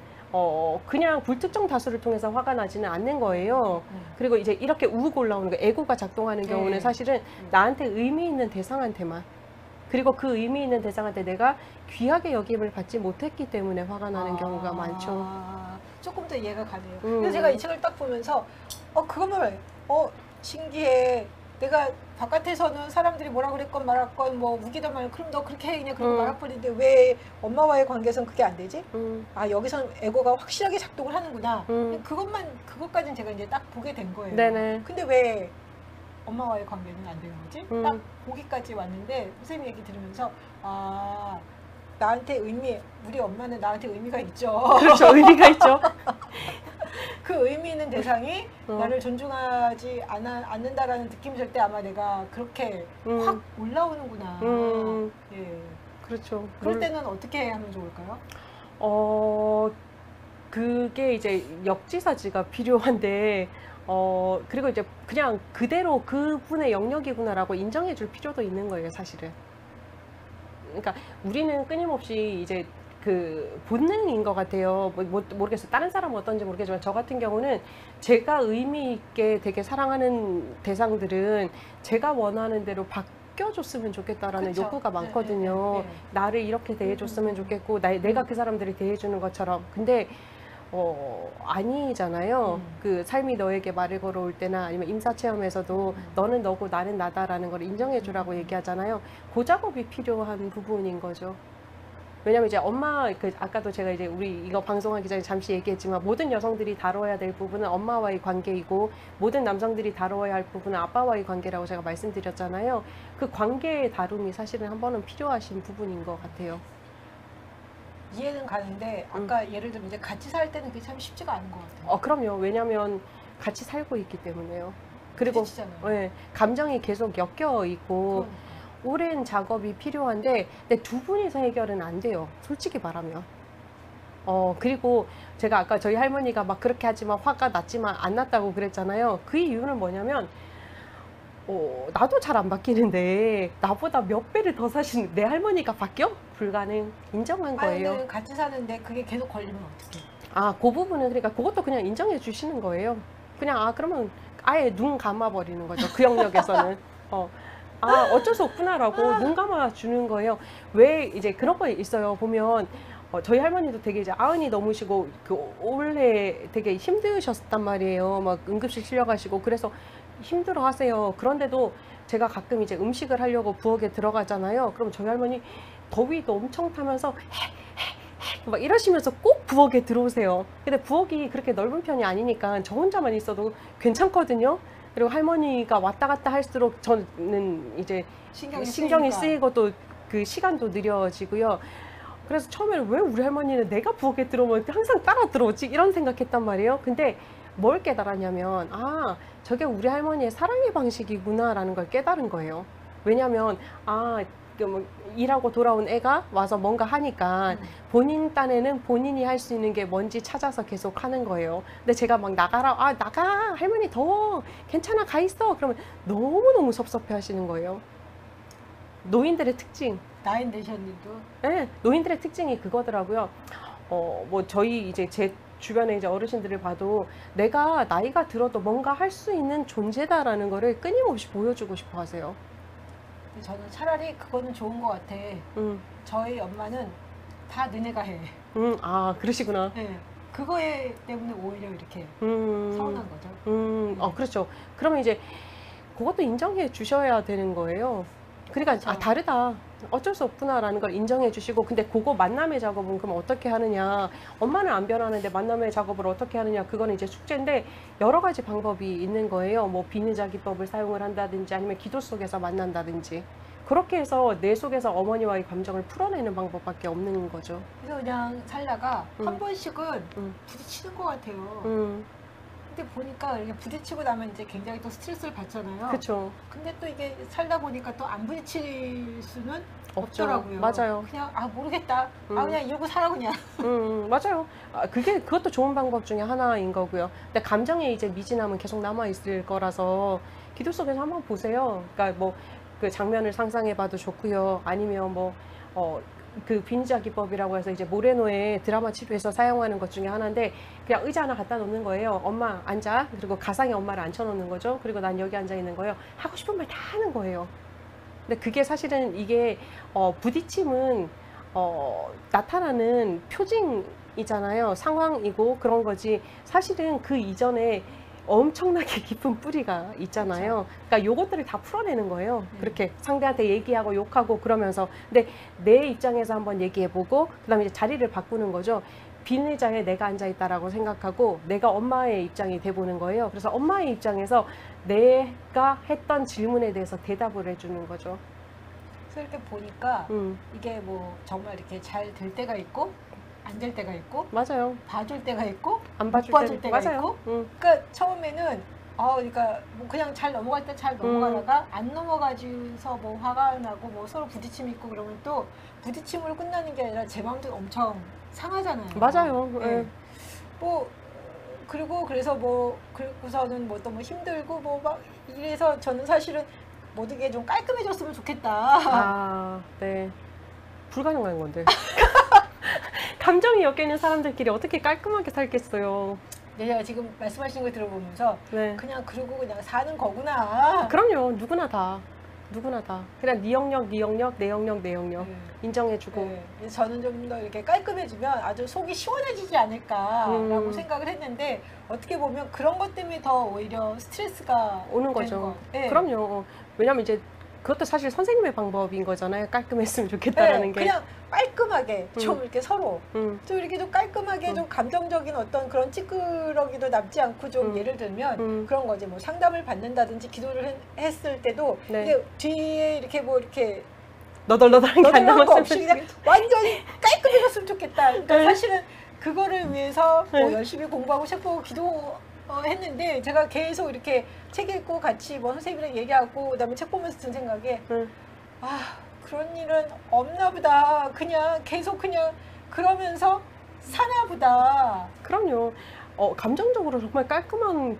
그냥 불특정 다수를 통해서 화가 나지는 않는 거예요. 그리고 이제 이렇게 우고 올라오는 거, 에고가 작동하는 경우는 네. 사실은 나한테 의미 있는 대상한테만. 그리고 그 의미 있는 대상한테 내가 귀하게 여김을 받지 못했기 때문에 화가 나는 경우가 많죠. 조금 더 이해가 가네요. 그래서 제가 이 책을 딱 보면서 그거만 신기해. 내가 바깥에서는 사람들이 뭐라 그랬건 말았건 뭐 우기던 말 그럼 너 그렇게 해 그냥 그러고 말아버리는데 왜 엄마와의 관계에서는 그게 안 되지? 여기서는 에고가 확실하게 작동을 하는구나. 그것까지는 제가 이제 딱 보게 된 거예요. 네네. 근데 왜 엄마와의 관계는 안 되는 거지? 딱 거기까지 왔는데 선생님 얘기 들으면서 나한테 우리 엄마는 나한테 의미가 있죠. 그렇죠. 의미가 있죠. 그 의미 있는 대상이 나를 존중하지 않는다라는 느낌이 들 때 아마 내가 그렇게 확 올라오는구나. 예. 그렇죠. 그럴 때는 어떻게 하면 좋을까요? 그게 이제 역지사지가 필요한데, 그리고 이제 그냥 그대로 그분의 영역이구나라고 인정해 줄 필요도 있는 거예요, 사실은. 그러니까 우리는 끊임없이 이제 그 본능인 것 같아요. 모르겠어요. 다른 사람은 어떤지 모르겠지만 저 같은 경우는 제가 의미 있게 되게 사랑하는 대상들은 제가 원하는 대로 바뀌어줬으면 좋겠다라는 그쵸. 욕구가 많거든요. 네. 나를 이렇게 대해줬으면 좋겠고 내가 그 사람들을 대해주는 것처럼. 근데 아니잖아요. 그 삶이 너에게 말을 걸어올 때나 아니면 임사체험에서도 너는 너고 나는 나다라는 걸 인정해주라고 얘기하잖아요. 그 작업이 필요한 부분인 거죠. 왜냐면 이제 아까도 제가 이제 우리 이거 방송하기 전에 잠시 얘기했지만 모든 여성들이 다뤄야 될 부분은 엄마와의 관계이고 모든 남성들이 다뤄야 할 부분은 아빠와의 관계라고 제가 말씀드렸잖아요. 그 관계의 다룸이 사실은 한 번은 필요하신 부분인 것 같아요. 이해는 가는데 아까 예를 들면 이제 같이 살 때는 그게 참 쉽지가 않은 것 같아요. 그럼요. 왜냐면 같이 살고 있기 때문에요. 그리고 부딪히잖아요. 감정이 계속 엮여 있고 오랜 작업이 필요한데 근데 두 분이서 해결은 안 돼요. 솔직히 말하면. 그리고 제가 아까 저희 할머니가 막 그렇게 하지만 화가 났지만 안 났다고 그랬잖아요. 그 이유는 뭐냐면 나도 잘 안 바뀌는데 나보다 몇 배를 더 사시는 내 할머니가 바뀌어? 불가능. 인정한 거예요. 아니, 같이 사는데 그게 계속 걸리면 어떡해? 그 부분은 그러니까 그것도 그냥 인정해 주시는 거예요. 그냥 그러면 아예 눈 감아 버리는 거죠. 그 영역에서는. 어쩔 수 없구나라고 눈 감아 주는 거예요. 왜 이제 그런 거 있어요. 보면 저희 할머니도 되게 이제 아흔이 넘으시고 올해 되게 힘드셨단 말이에요. 막 응급실 실려가시고 그래서 힘들어 하세요. 그런데도 제가 가끔 이제 음식을 하려고 부엌에 들어가잖아요. 그럼 저희 할머니 더위도 엄청 타면서 막 이러시면서 꼭 부엌에 들어오세요. 근데 부엌이 그렇게 넓은 편이 아니니까 저 혼자만 있어도 괜찮거든요. 그리고 할머니가 왔다 갔다 할수록 저는 이제 신경이 쓰이고 또 그 시간도 느려지고요. 그래서 처음에는 왜 우리 할머니는 내가 부엌에 들어오면 항상 따라 들어오지? 이런 생각했단 말이에요. 근데 뭘 깨달았냐면 저게 우리 할머니의 사랑의 방식이구나 라는 걸 깨달은 거예요. 왜냐면 일하고 돌아온 애가 와서 뭔가 하니까 본인 딴에는 본인이 할 수 있는 게 뭔지 찾아서 계속 하는 거예요. 근데 제가 막 나가 할머니 더워 괜찮아 가 있어 그러면 너무너무 섭섭해 하시는 거예요. 노인들의 특징. 나인 되셨는데도. 네, 노인들의 특징이 그거더라고요. 뭐 저희 이제 제 주변에 이제 어르신들을 봐도 내가 나이가 들어도 뭔가 할 수 있는 존재다라는 거를 끊임없이 보여주고 싶어 하세요. 근데 저는 차라리 그거는 좋은 것 같아. 저희 엄마는 다 너네가 해. 아, 그러시구나. 네. 그거에 때문에 오히려 이렇게 서운한 거죠. 그렇죠. 그러면 이제 그것도 인정해 주셔야 되는 거예요. 그러니까 그렇죠. 다르다. 어쩔 수 없구나라는 걸 인정해 주시고, 근데 그거 만남의 작업은 그럼 어떻게 하느냐. 엄마는 안 변하는데 만남의 작업을 어떻게 하느냐. 그거는 이제 숙제인데 여러 가지 방법이 있는 거예요. 뭐 비느자 기법을 사용을 한다든지 아니면 기도 속에서 만난다든지. 그렇게 해서 내 속에서 어머니와의 감정을 풀어내는 방법밖에 없는 거죠. 그래서 그냥 살다가 한 번씩은 부딪히는 것 같아요. 근데 보니까 이렇게 부딪히고 나면 이제 굉장히 또 스트레스를 받잖아요. 그렇죠. 근데 또 이게 살다 보니까 또 안 부딪힐 수는 없죠. 없더라고요. 맞아요. 그냥 모르겠다. 그냥 이러고 살아 그냥. 맞아요. 그것도 좋은 방법 중에 하나인 거고요. 근데 감정에 이제 미진함은 계속 남아 있을 거라서 기도 속에서 한번 보세요. 그러니까 뭐 그 장면을 상상해봐도 좋고요. 아니면 그 비느자 기법이라고 해서 이제 모레노의 드라마 치료에서 사용하는 것 중에 하나인데, 그냥 의자 하나 갖다 놓는 거예요. 엄마 앉아. 그리고 가상의 엄마를 앉혀놓는 거죠. 그리고 난 여기 앉아 있는 거예요. 하고 싶은 말 다 하는 거예요. 근데 그게 사실은 이게 부딪힘은 나타나는 표징이잖아요. 상황이고 그런 거지. 사실은 그 이전에 엄청나게 깊은 뿌리가 있잖아요. 그러니까 요것들을 다 풀어내는 거예요. 그렇게 상대한테 얘기하고 욕하고 그러면서. 근데 내 입장에서 한번 얘기해보고 그다음에 이제 자리를 바꾸는 거죠. 빈 의자에 내가 앉아있다라고 생각하고 내가 엄마의 입장이 돼보는 거예요. 그래서 엄마의 입장에서 내가 했던 질문에 대해서 대답을 해주는 거죠. 그래서 이렇게 보니까 이게 뭐 정말 이렇게 잘 될 때가 있고 안 될 때가 있고, 맞아요. 봐줄 때가 있고, 안 못 봐줄 때가 맞아요. 있고. 그러니까 처음에는 그러니까 뭐 그냥 잘 넘어갈 때 잘 넘어가다가 안 넘어가지서 뭐 화가 나고 뭐 서로 부딪힘이 있고 그러면 또 부딪힘으로 끝나는 게 아니라 제 마음도 엄청 상하잖아요. 맞아요. 네. 뭐 그리고 그래서 뭐 그리고서는 뭐 또 뭐 힘들고 뭐 막 이래서 저는 사실은 모든 게 좀 깔끔해졌으면 좋겠다. 네. 불가능한 건데. 감정이 엮여있는 사람들끼리 어떻게 깔끔하게 살겠어요. 제가 지금 말씀하시는 걸 들어보면서 네. 그냥 그러고 그냥 사는 거구나. 그럼요. 누구나 다. 그냥 네 영역, 네 영역, 내 영역, 내 영역. 네. 인정해주고. 네. 그래서 저는 좀 더 이렇게 깔끔해지면 아주 속이 시원해지지 않을까라고 생각을 했는데, 어떻게 보면 그런 것 때문에 더 오히려 스트레스가 오는 되는 거죠. 것 같아요. 그럼요. 왜냐면 이제 그것도 사실 선생님의 방법인 거잖아요. 깔끔했으면 좋겠다라는 게. 그냥 깔끔하게 좀 이렇게 서로 좀 좀 이렇게 좀 깔끔하게 좀 감정적인 어떤 그런 찌끄러기도 남지 않고 좀 예를 들면 그런 거지. 뭐 상담을 받는다든지 기도를 했을 때도 네. 이게 뒤에 이렇게 뭐 이렇게 너덜너덜한 게 안 너덜한 거 남았으면 없이 그냥 완전히 깔끔해졌으면 좋겠다. 그러니까 네. 사실은 그거를 위해서 뭐 네. 열심히 공부하고 책 보고 기도했는데, 제가 계속 이렇게 책 읽고 같이 뭐 선생님이랑 얘기하고 그다음에 책 보면서 든 생각에 그런 일은 없나 보다. 그냥 계속 그냥 그러면서 사나 보다. 그럼요. 감정적으로 정말 깔끔한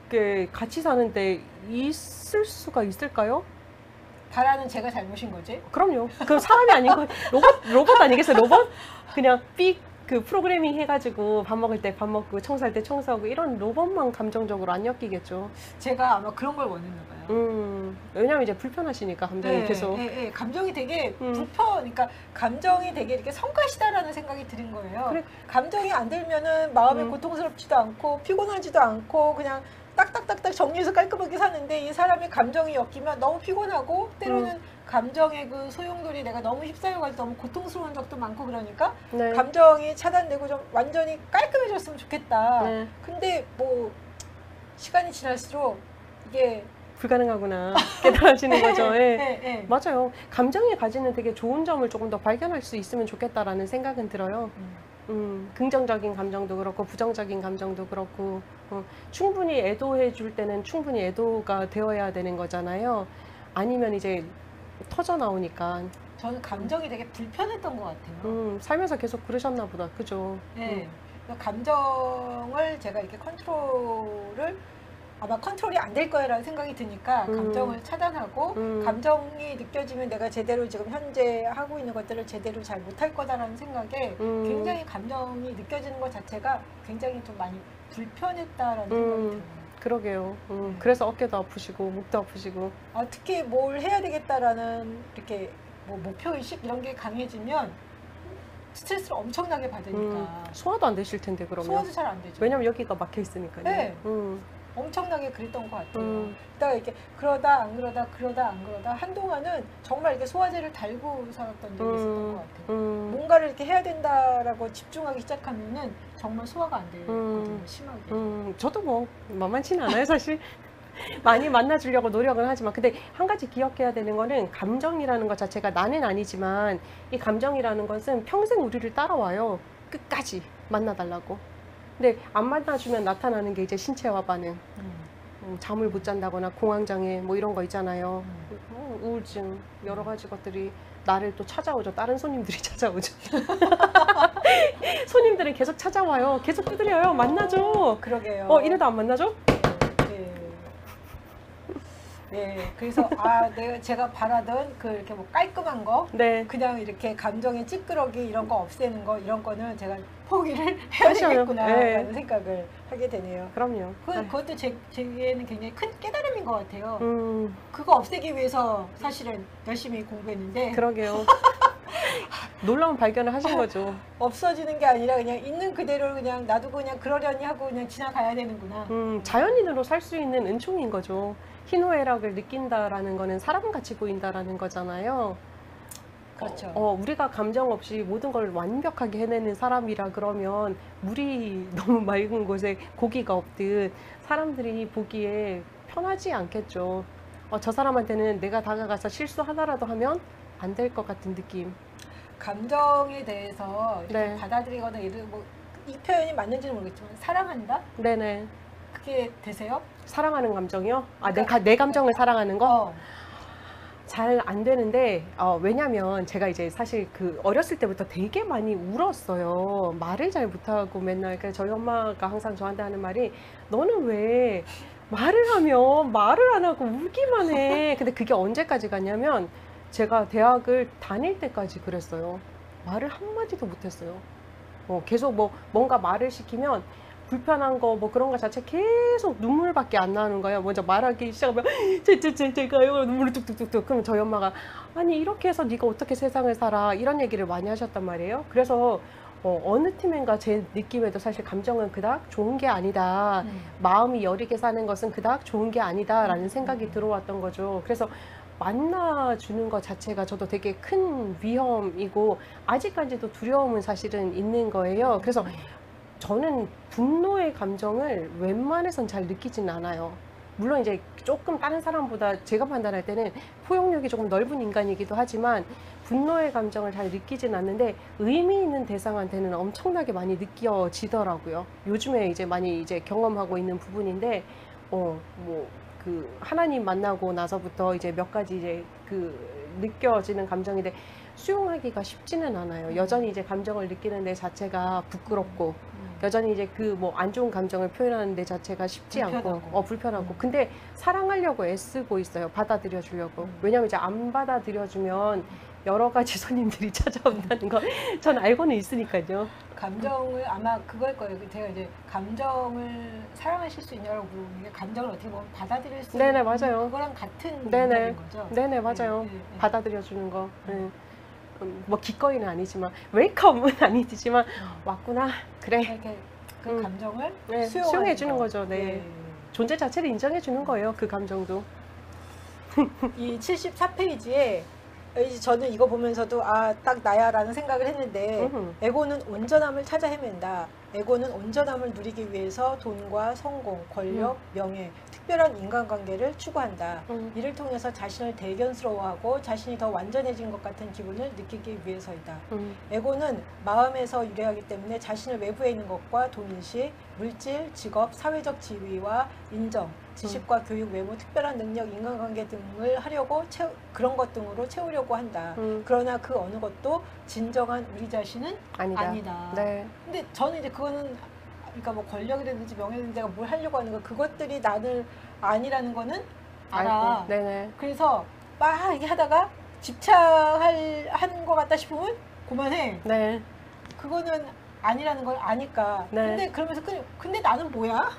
게 같이 사는데 있을 수가 있을까요? 바라는 제가 잘못인 거지. 그럼요. 그럼 사람이 아닌 거 로봇 아니겠어요? 로봇? 그냥 그 프로그래밍 해가지고 밥 먹을 때 밥 먹고 청소할 때 청소하고 이런 로봇만 감정적으로 안 엮이겠죠. 제가 아마 그런 걸 원했나 봐요. 왜냐면 이제 불편하시니까 감정이 계속. 감정이 되게 그러니까 감정이 되게 이렇게 성가시다라는 생각이 드는 거예요. 그래. 감정이 안 들면은 마음이 고통스럽지도 않고 피곤하지도 않고 그냥 딱딱딱딱 정리해서 깔끔하게 사는데, 이 사람의 감정이 엮이면 너무 피곤하고 때로는 감정의 그 소용돌이 내가 너무 휩싸여가지고 너무 고통스러운 적도 많고, 그러니까 네. 감정이 차단되고 좀 완전히 깔끔해졌으면 좋겠다. 네. 근데 뭐 시간이 지날수록 이게 불가능하구나 깨달아지는 거죠. 예. 네. 맞아요. 감정이 가지는 되게 좋은 점을 조금 더 발견할 수 있으면 좋겠다라는 생각은 들어요. 긍정적인 감정도 그렇고 부정적인 감정도 그렇고 충분히 애도해 줄 때는 충분히 애도가 되어야 되는 거잖아요. 아니면 이제 터져 나오니까. 저는 감정이 되게 불편했던 것 같아요. 살면서 계속 그러셨나 보다. 그죠? 네. 감정을 제가 이렇게 컨트롤을 아마 컨트롤이 안 될 거라는 생각이 드니까 감정을 차단하고 감정이 느껴지면 내가 제대로 지금 현재 하고 있는 것들을 제대로 잘 못할 거다라는 생각에 굉장히 감정이 느껴지는 것 자체가 굉장히 좀 많이 불편했다라는 생각이 들어요. 그러게요. 그래서 어깨도 아프시고 목도 아프시고. 특히 뭘 해야 되겠다라는 이렇게 뭐 목표의식 이런 게 강해지면 스트레스를 엄청나게 받으니까 소화도 안 되실 텐데 그러면. 소화도 잘 안 되죠. 왜냐면 여기가 막혀 있으니까요. 네. 엄청나게 그랬던 것 같아요. 그러다가 이렇게 그러다 안 그러다 그러다 안 그러다 한동안은 정말 이렇게 소화제를 달고 살았던 적이 있었던 것 같아요. 뭔가를 이렇게 해야 된다라고 집중하기 시작하면은 정말 소화가 안 되거든요. 심하게. 저도 뭐 만만치는 않아요 사실. 많이 만나주려고 노력은 하지만 근데 한 가지 기억해야 되는 거는 감정이라는 것 자체가 나는 아니지만 이 감정이라는 것은 평생 우리를 따라와요. 끝까지 만나달라고. 근데 안 만나주면 나타나는 게 이제 신체화 반응. 잠을 못 잔다거나 공황장애 뭐 이런 거 있잖아요. 우울증 여러 가지 것들이 나를 또 찾아오죠. 다른 손님들이 찾아오죠. 손님들은 계속 찾아와요. 계속 두드려요. 만나줘. 그러게요. 이래도 안 만나줘? 네, 그래서 제가 바라던 그 이렇게 뭐 깔끔한 거, 네. 그냥 이렇게 감정의 찌끄러기 이런 거 없애는 거 이런 거는 제가 포기를 해야 되겠구나라는 생각을 하게 되네요. 그럼요. 그것도 제게는 굉장히 큰 깨달음인 것 같아요. 그거 없애기 위해서 사실은 열심히 공부했는데. 그러게요. 놀라운 발견을 하신 거죠. 없어지는 게 아니라 그냥 있는 그대로 그냥 놔두고 그냥 그러려니 하고 그냥 지나가야 되는구나. 자연인으로 살 수 있는 은총인 거죠. 희노애락을 느낀다라는 거는 사람같이 보인다라는 거잖아요. 그렇죠. 우리가 감정 없이 모든 걸 완벽하게 해내는 사람이라 그러면 물이 너무 맑은 곳에 고기가 없듯 사람들이 보기에 편하지 않겠죠. 저 사람한테는 내가 다가가서 실수 하나라도 하면 안 될 것 같은 느낌. 감정에 대해서 이렇게 네. 받아들이거나 예를 뭐 이 표현이 맞는지는 모르겠지만 사랑한다? 네네. 그게 되세요? 사랑하는 사랑하는 감정이요? 그러니까, 내 감정을 사랑하는 거? 어. 잘 안 되는데, 왜냐면 제가 이제 사실 그 어렸을 때부터 되게 많이 울었어요. 말을 잘 못하고 맨날. 그래서 저희 엄마가 항상 저한테 하는 말이, 너는 왜 말을 하면 말을 안 하고 울기만 해. 근데 그게 언제까지 갔냐면, 제가 대학을 다닐 때까지 그랬어요. 말을 한마디도 못했어요. 계속 뭔가 말을 시키면, 불편한 거 뭐 그런 거 자체 계속 눈물밖에 안 나는 거예요. 먼저 말하기 시작하면 제가요 눈물이 뚝뚝뚝뚝. 그럼 저희 엄마가 아니 이렇게 해서 네가 어떻게 세상을 살아 이런 얘기를 많이 하셨단 말이에요. 그래서 어느 팀인가 제 느낌에도 사실 감정은 그닥 좋은 게 아니다. 마음이 여리게 사는 것은 그닥 좋은 게 아니다라는 생각이 들어왔던 거죠. 그래서 만나주는 것 자체가 저도 되게 큰 위험이고 아직까지도 두려움은 사실은 있는 거예요. 그래서 저는 분노의 감정을 웬만해선 잘 느끼진 않아요. 물론 이제 조금 다른 사람보다 제가 판단할 때는 포용력이 조금 넓은 인간이기도 하지만 분노의 감정을 잘 느끼진 않는데 의미 있는 대상한테는 엄청나게 많이 느껴지더라고요. 요즘에 이제 많이 이제 경험하고 있는 부분인데, 그 하나님 만나고 나서부터 이제 몇 가지 이제 그 느껴지는 감정인데 수용하기가 쉽지는 않아요. 여전히 이제 감정을 느끼는 데 자체가 부끄럽고 여전히 이제 그 뭐 안 좋은 감정을 표현하는 데 자체가 쉽지 않고 불편하고 근데 사랑하려고 애쓰고 있어요. 받아들여 주려고. 왜냐면 이제 안 받아들여 주면 여러 가지 손님들이 찾아온다는 거 전 알고는 있으니까요. 감정을 아마 그걸 거예요. 제가 이제 감정을 사랑하실 수 있냐고 물어보는 게 감정을 어떻게 보면 받아들일 수 네네, 있는 맞아요. 그거랑 같은 네네. 맥락인 거죠. 네네, 맞아요. 네. 받아들여 주는 거. 뭐 기꺼이는 아니지만 웰컴은 아니지만 왔구나. 그래. 이렇게 그 감정을 수용해 주는 거죠. 네. 네. 존재 자체를 인정해 주는 거예요. 그 감정도. 이 74페이지에 저는 이거 보면서도 딱 나야라는 생각을 했는데 에고는 온전함을 찾아 헤맨다. 에고는 온전함을 누리기 위해서 돈과 성공, 권력, 명예, 특별한 인간관계를 추구한다. 이를 통해서 자신을 대견스러워하고 자신이 더 완전해진 것 같은 기분을 느끼기 위해서이다. 에고는 마음에서 유래하기 때문에 자신을 외부에 있는 것과 동일시 물질, 직업, 사회적 지위와 인정, 지식과 교육, 외모, 특별한 능력, 인간관계 등을 하려고 그런 것 등으로 채우려고 한다. 그러나 그 어느 것도 진정한 우리 자신은 아니다. 네. 근데 저는 이제 그거는 그러니까 뭐 권력이라든지 명예라든지 내가 뭘 하려고 하는 거 그것들이 나를 아니라는 거는 알아. 알고. 네네. 그래서 막 이렇게 하다가 집착하는 것 같다 싶으면 그만해. 네. 그거는 아니라는 걸 아니까. 네. 근데 그러면서 근데 나는 뭐야?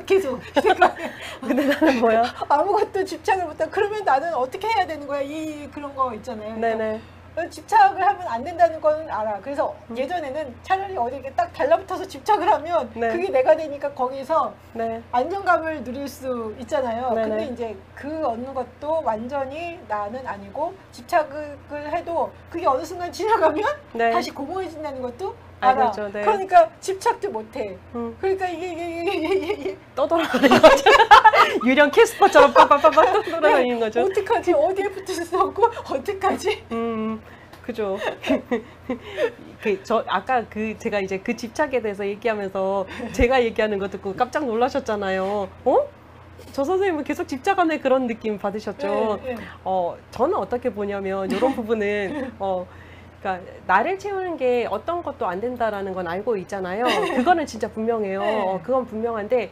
계속 생각해. 근데 나는 뭐야? 아무것도 집착을 못하고 그러면 나는 어떻게 해야 되는 거야? 이 그런 거 있잖아요. 그러니까 네네. 집착을 하면 안 된다는 건 알아. 그래서 예전에는 차라리 어디 이렇게 딱 달라붙어서 집착을 하면 네. 그게 내가 되니까 거기서 네. 안정감을 누릴 수 있잖아요. 네네. 근데 이제 그 어느 것도 완전히 나는 아니고 집착을 해도 그게 어느 순간 지나가면 네. 다시 공허해진다는 것도 알아. 알겠죠, 네. 그러니까 집착도 못해. 음. 그러니까 이게 떠돌아다니는 거죠. 유령 캐스퍼처럼 빠빠빠빠 떠돌아다니는 거죠. 어떡하지? 어디에 붙을 수 없고 어떡하지? 그죠. 아까 제가 이제 그 집착에 대해서 얘기하면서 제가 얘기하는 거 듣고 깜짝 놀라셨잖아요. 어? 저 선생님은 계속 집착하네 그런 느낌 받으셨죠. 네, 네. 저는 어떻게 보냐면 이런 부분은 그러니까 나를 채우는 게 어떤 것도 안 된다라는 건 알고 있잖아요. 그거는 진짜 분명해요. 네. 그건 분명한데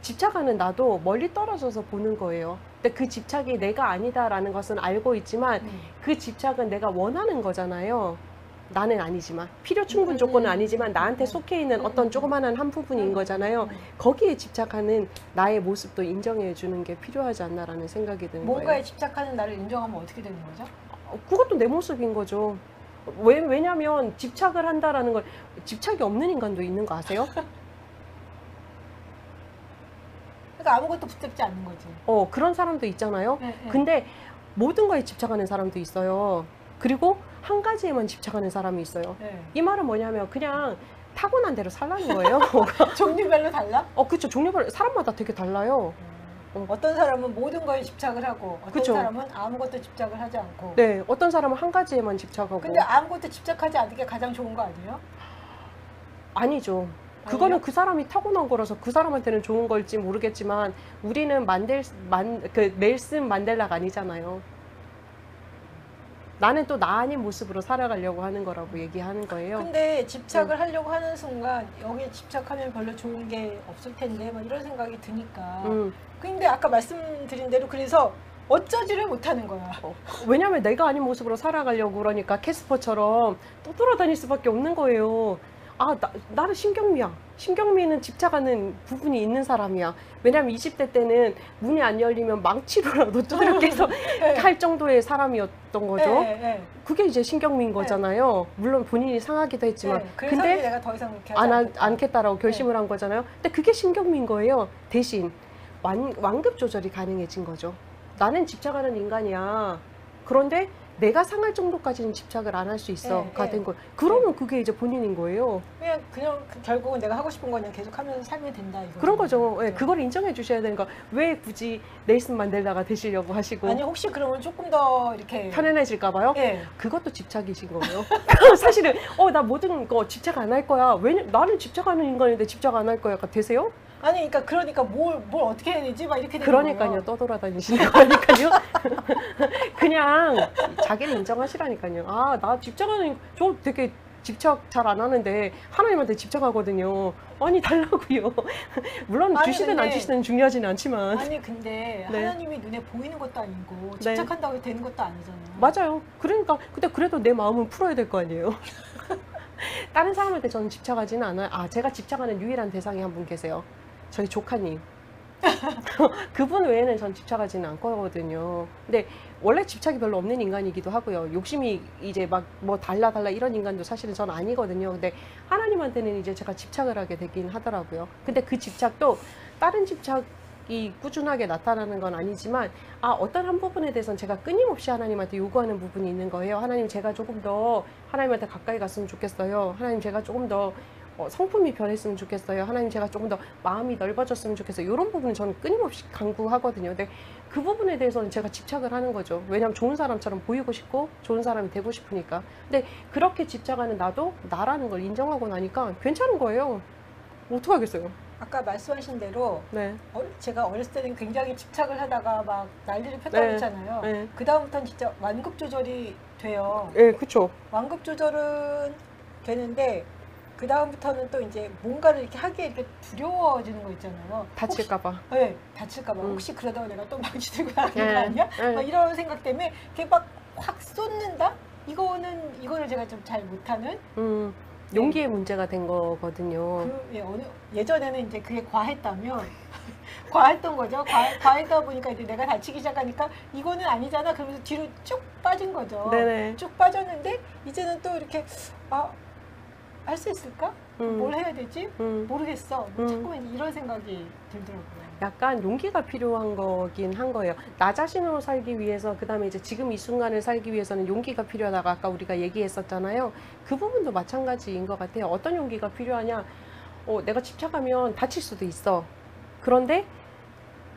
집착하는 나도 멀리 떨어져서 보는 거예요. 근데 그 집착이 내가 아니다라는 것은 알고 있지만 그 집착은 내가 원하는 거잖아요. 나는 아니지만 필요 충분 조건은 아니지만 나한테 속해 있는 어떤 조그만한 한 부분인 거잖아요. 거기에 집착하는 나의 모습도 인정해 주는 게 필요하지 않나라는 생각이 드는 뭔가에 거예요. 집착하는 나를 인정하면 어떻게 되는 거죠? 그것도 내 모습인 거죠. 왜냐면 집착을 한다라는 걸 집착이 없는 인간도 있는 거 아세요? 그러니까 아무것도 붙잡지 않는 거지. 그런 사람도 있잖아요. 네, 네. 근데 모든 거에 집착하는 사람도 있어요. 그리고 한 가지에만 집착하는 사람이 있어요. 네. 이 말은 뭐냐면 그냥 타고난 대로 살라는 거예요. 종류별로 달라? 그렇죠. 종류별로 사람마다 되게 달라요. 어떤 사람은 모든 거에 집착을 하고 어떤 그쵸. 사람은 아무것도 집착을 하지 않고. 네, 어떤 사람은 한 가지에만 집착하고. 근데 아무것도 집착하지 않는 게 가장 좋은 거 아니에요? 아니죠. 그거는 아니에요? 그 사람이 타고난 거라서 그 사람한테는 좋은 걸지 모르겠지만 우리는 넬슨 만델라가 아니잖아요. 나는 또 나 아닌 모습으로 살아가려고 하는 거라고 얘기하는 거예요. 근데 집착을 하려고 하는 순간 여기에 집착하면 별로 좋은 게 없을 텐데 막 이런 생각이 드니까. 음. 근데 아까 말씀드린 대로 그래서 어쩌지를 못하는 거야. 왜냐면 내가 아닌 모습으로 살아가려고 그러니까 캐스퍼처럼 떠돌아다닐 수밖에 없는 거예요. 나는 신경미야. 신경미는 집착하는 부분이 있는 사람이야. 왜냐면 20대 때는 문이 안 열리면 망치로라도 두드려 깨서 할 정도의 사람이었던 거죠. 네, 네. 그게 이제 신경미인 거잖아요. 물론 본인이 상하기도 했지만. 네. 그래서 근데 내가 더 이상 그렇게 하지 않겠다라고 결심을 한 거잖아요. 근데 그게 신경미인 거예요. 대신 완급 조절이 가능해진 거죠. 나는 집착하는 인간이야. 그런데 내가 상할 정도까지는 집착을 안 할 수 있어. 가 된 거. 그러면 그게 이제 본인인 거예요. 그냥 결국은 내가 하고 싶은 거 그냥 계속 하면서 살면 된다. 이거. 그런 거죠. 예, 그걸 인정해 주셔야 되는 거. 왜 굳이 넬슨 만델라가 되시려고 하시고. 아니 혹시 그러면 조금 더 이렇게 편안해질까 봐요? 예. 그것도 집착이신 거예요. 사실은 나 모든 거 집착 안 할 거야. 나는 집착하는 인간인데 집착 안 할 거야가 되세요? 아니 그러니까 뭘 어떻게 해야 되지? 막 이렇게 되는 그러니까요. 거예요. 떠돌아다니시는 거니까요. 그냥 자기를 인정하시라니까요. 나 집착하는 저 되게 집착 잘 안 하는데 하나님한테 집착하거든요. 아니 달라고요. 물론 아니, 주시든 안 근데- 주시든 중요하지는 않지만. 아니 근데 네. 하나님이 눈에 보이는 것도 아니고 네. 집착한다고 되는 것도 아니잖아요. 맞아요. 그러니까 근데 그래도 내 마음은 풀어야 될 거 아니에요. 다른 사람한테 저는 집착하지는 않아요. 제가 집착하는 유일한 대상이 한 분 계세요. 저희 조카님. 그분 외에는 전 집착하지는 않거든요. 근데 원래 집착이 별로 없는 인간이기도 하고요. 욕심이 이제 막 뭐 달라 이런 인간도 사실은 전 아니거든요. 근데 하나님한테는 이제 제가 집착을 하게 되긴 하더라고요. 근데 그 집착도 다른 집착이 꾸준하게 나타나는 건 아니지만 어떤 한 부분에 대해서는 제가 끊임없이 하나님한테 요구하는 부분이 있는 거예요. 하나님 제가 조금 더 하나님한테 가까이 갔으면 좋겠어요. 하나님 제가 조금 더 성품이 변했으면 좋겠어요. 하나님 제가 조금 더 마음이 넓어졌으면 좋겠어요. 이런 부분은 저는 끊임없이 강구하거든요. 근데 그 부분에 대해서는 제가 집착을 하는 거죠. 왜냐하면 좋은 사람처럼 보이고 싶고 좋은 사람이 되고 싶으니까. 근데 그렇게 집착하는 나도 나라는 걸 인정하고 나니까 괜찮은 거예요. 어떡하겠어요. 아까 말씀하신 대로 네. 제가 어렸을 때는 굉장히 집착을 하다가 막 난리를 폈다고 네. 했잖아요. 네. 그 다음부터는 진짜 완급 조절이 돼요. 예, 그쵸. 완급 조절은 되는데 그 다음부터는 또 이제 뭔가를 이렇게 하기에 이렇게 두려워지는 거 있잖아요. 다칠까봐. 네, 다칠까봐. 음. 혹시 그러다가 내가 또 망치 들고 나가는 네, 거 아니야? 네. 막 이런 생각 때문에 이렇게 막 확 쏟는다? 이거를 제가 좀 잘 못하는. 용기의 문제가 된 거거든요. 예전에는 이제 그게 과했다면 과했던 거죠. 과했다 보니까 이제 내가 다치기 시작하니까 이거는 아니잖아. 그러면서 뒤로 쭉 빠진 거죠. 네네. 쭉 빠졌는데 이제는 또 이렇게 할 수 있을까? 뭘 해야 되지? 모르겠어. 자꾸만 이런 생각이 들더라고요. 약간 용기가 필요한 거긴 한 거예요. 나 자신으로 살기 위해서, 그 다음에 이제 지금 이 순간을 살기 위해서는 용기가 필요하다고 아까 우리가 얘기했었잖아요. 그 부분도 마찬가지인 것 같아요. 어떤 용기가 필요하냐? 내가 집착하면 다칠 수도 있어. 그런데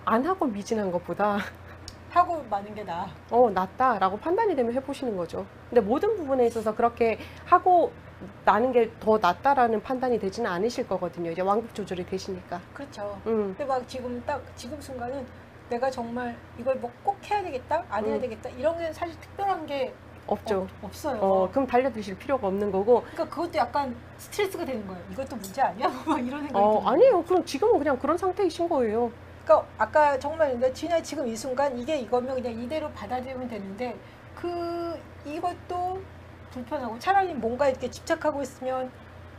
안 하고 미진한 것보다 하고 마는 게 나아. 낫다라고 판단이 되면 해보시는 거죠. 근데 모든 부분에 있어서 그렇게 하고 나는 게 더 낫다라는 판단이 되지는 않으실 거거든요. 이제 완급 조절이 되시니까. 그렇죠. 근데 막 지금 순간은 내가 정말 이걸 뭐 꼭 해야 되겠다, 안 해야 되겠다 이런 게 사실 특별한 게 없죠. 없어요. 그럼 달려드실 필요가 없는 거고. 그러니까 그것도 약간 스트레스가 되는 거예요. 이것도 문제 아니야? 막 이런 생각이 들어요. 아니에요. 그럼 지금은 그냥 그런 상태이신 거예요. 그러니까 아까 정말 지금 이 순간 이게 이거면 그냥 이대로 받아들이면 되는데 이것도 불편하고 차라리 뭔가 이렇게 집착하고 있으면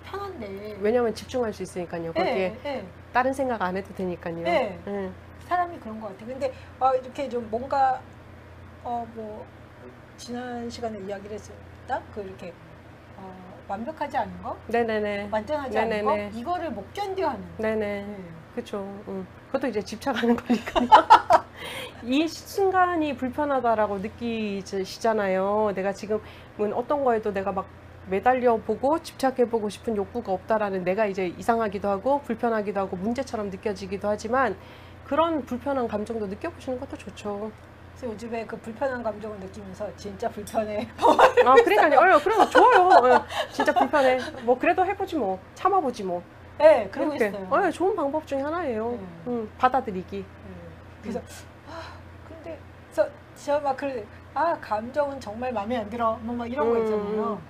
편한데. 왜냐면 집중할 수 있으니까요. 거기에 다른 생각 안 해도 되니까요. 사람이 그런 것 같아요. 근데 이렇게 좀 뭔가 뭐 지난 시간에 이야기를 했었다. 이렇게 완벽하지 않은 거, 네네네. 완전하지 않은 거, 이거를 못 견뎌하는. 네네. 그렇죠. 그것도 이제 집착하는 거니까요. 이 순간이 불편하다라고 느끼시잖아요. 내가 지금은 어떤 거에도 내가 막 매달려 보고 집착해 보고 싶은 욕구가 없다라는, 내가 이제 이상하기도 하고 불편하기도 하고 문제처럼 느껴지기도 하지만 그런 불편한 감정도 느껴보시는 것도 좋죠. 그래서 요즘에 그 불편한 감정을 느끼면서 진짜 불편해. 그러니까요. 그래서 좋아요. 진짜 불편해. 뭐 그래도 해보지 뭐. 참아보지 뭐. 네, 그러고 있어요. 좋은 방법 중에 하나예요. 받아들이기. 그래서 근데 저 막 감정은 정말 마음에 안 들어. 뭐 막 이런 거 있잖아요.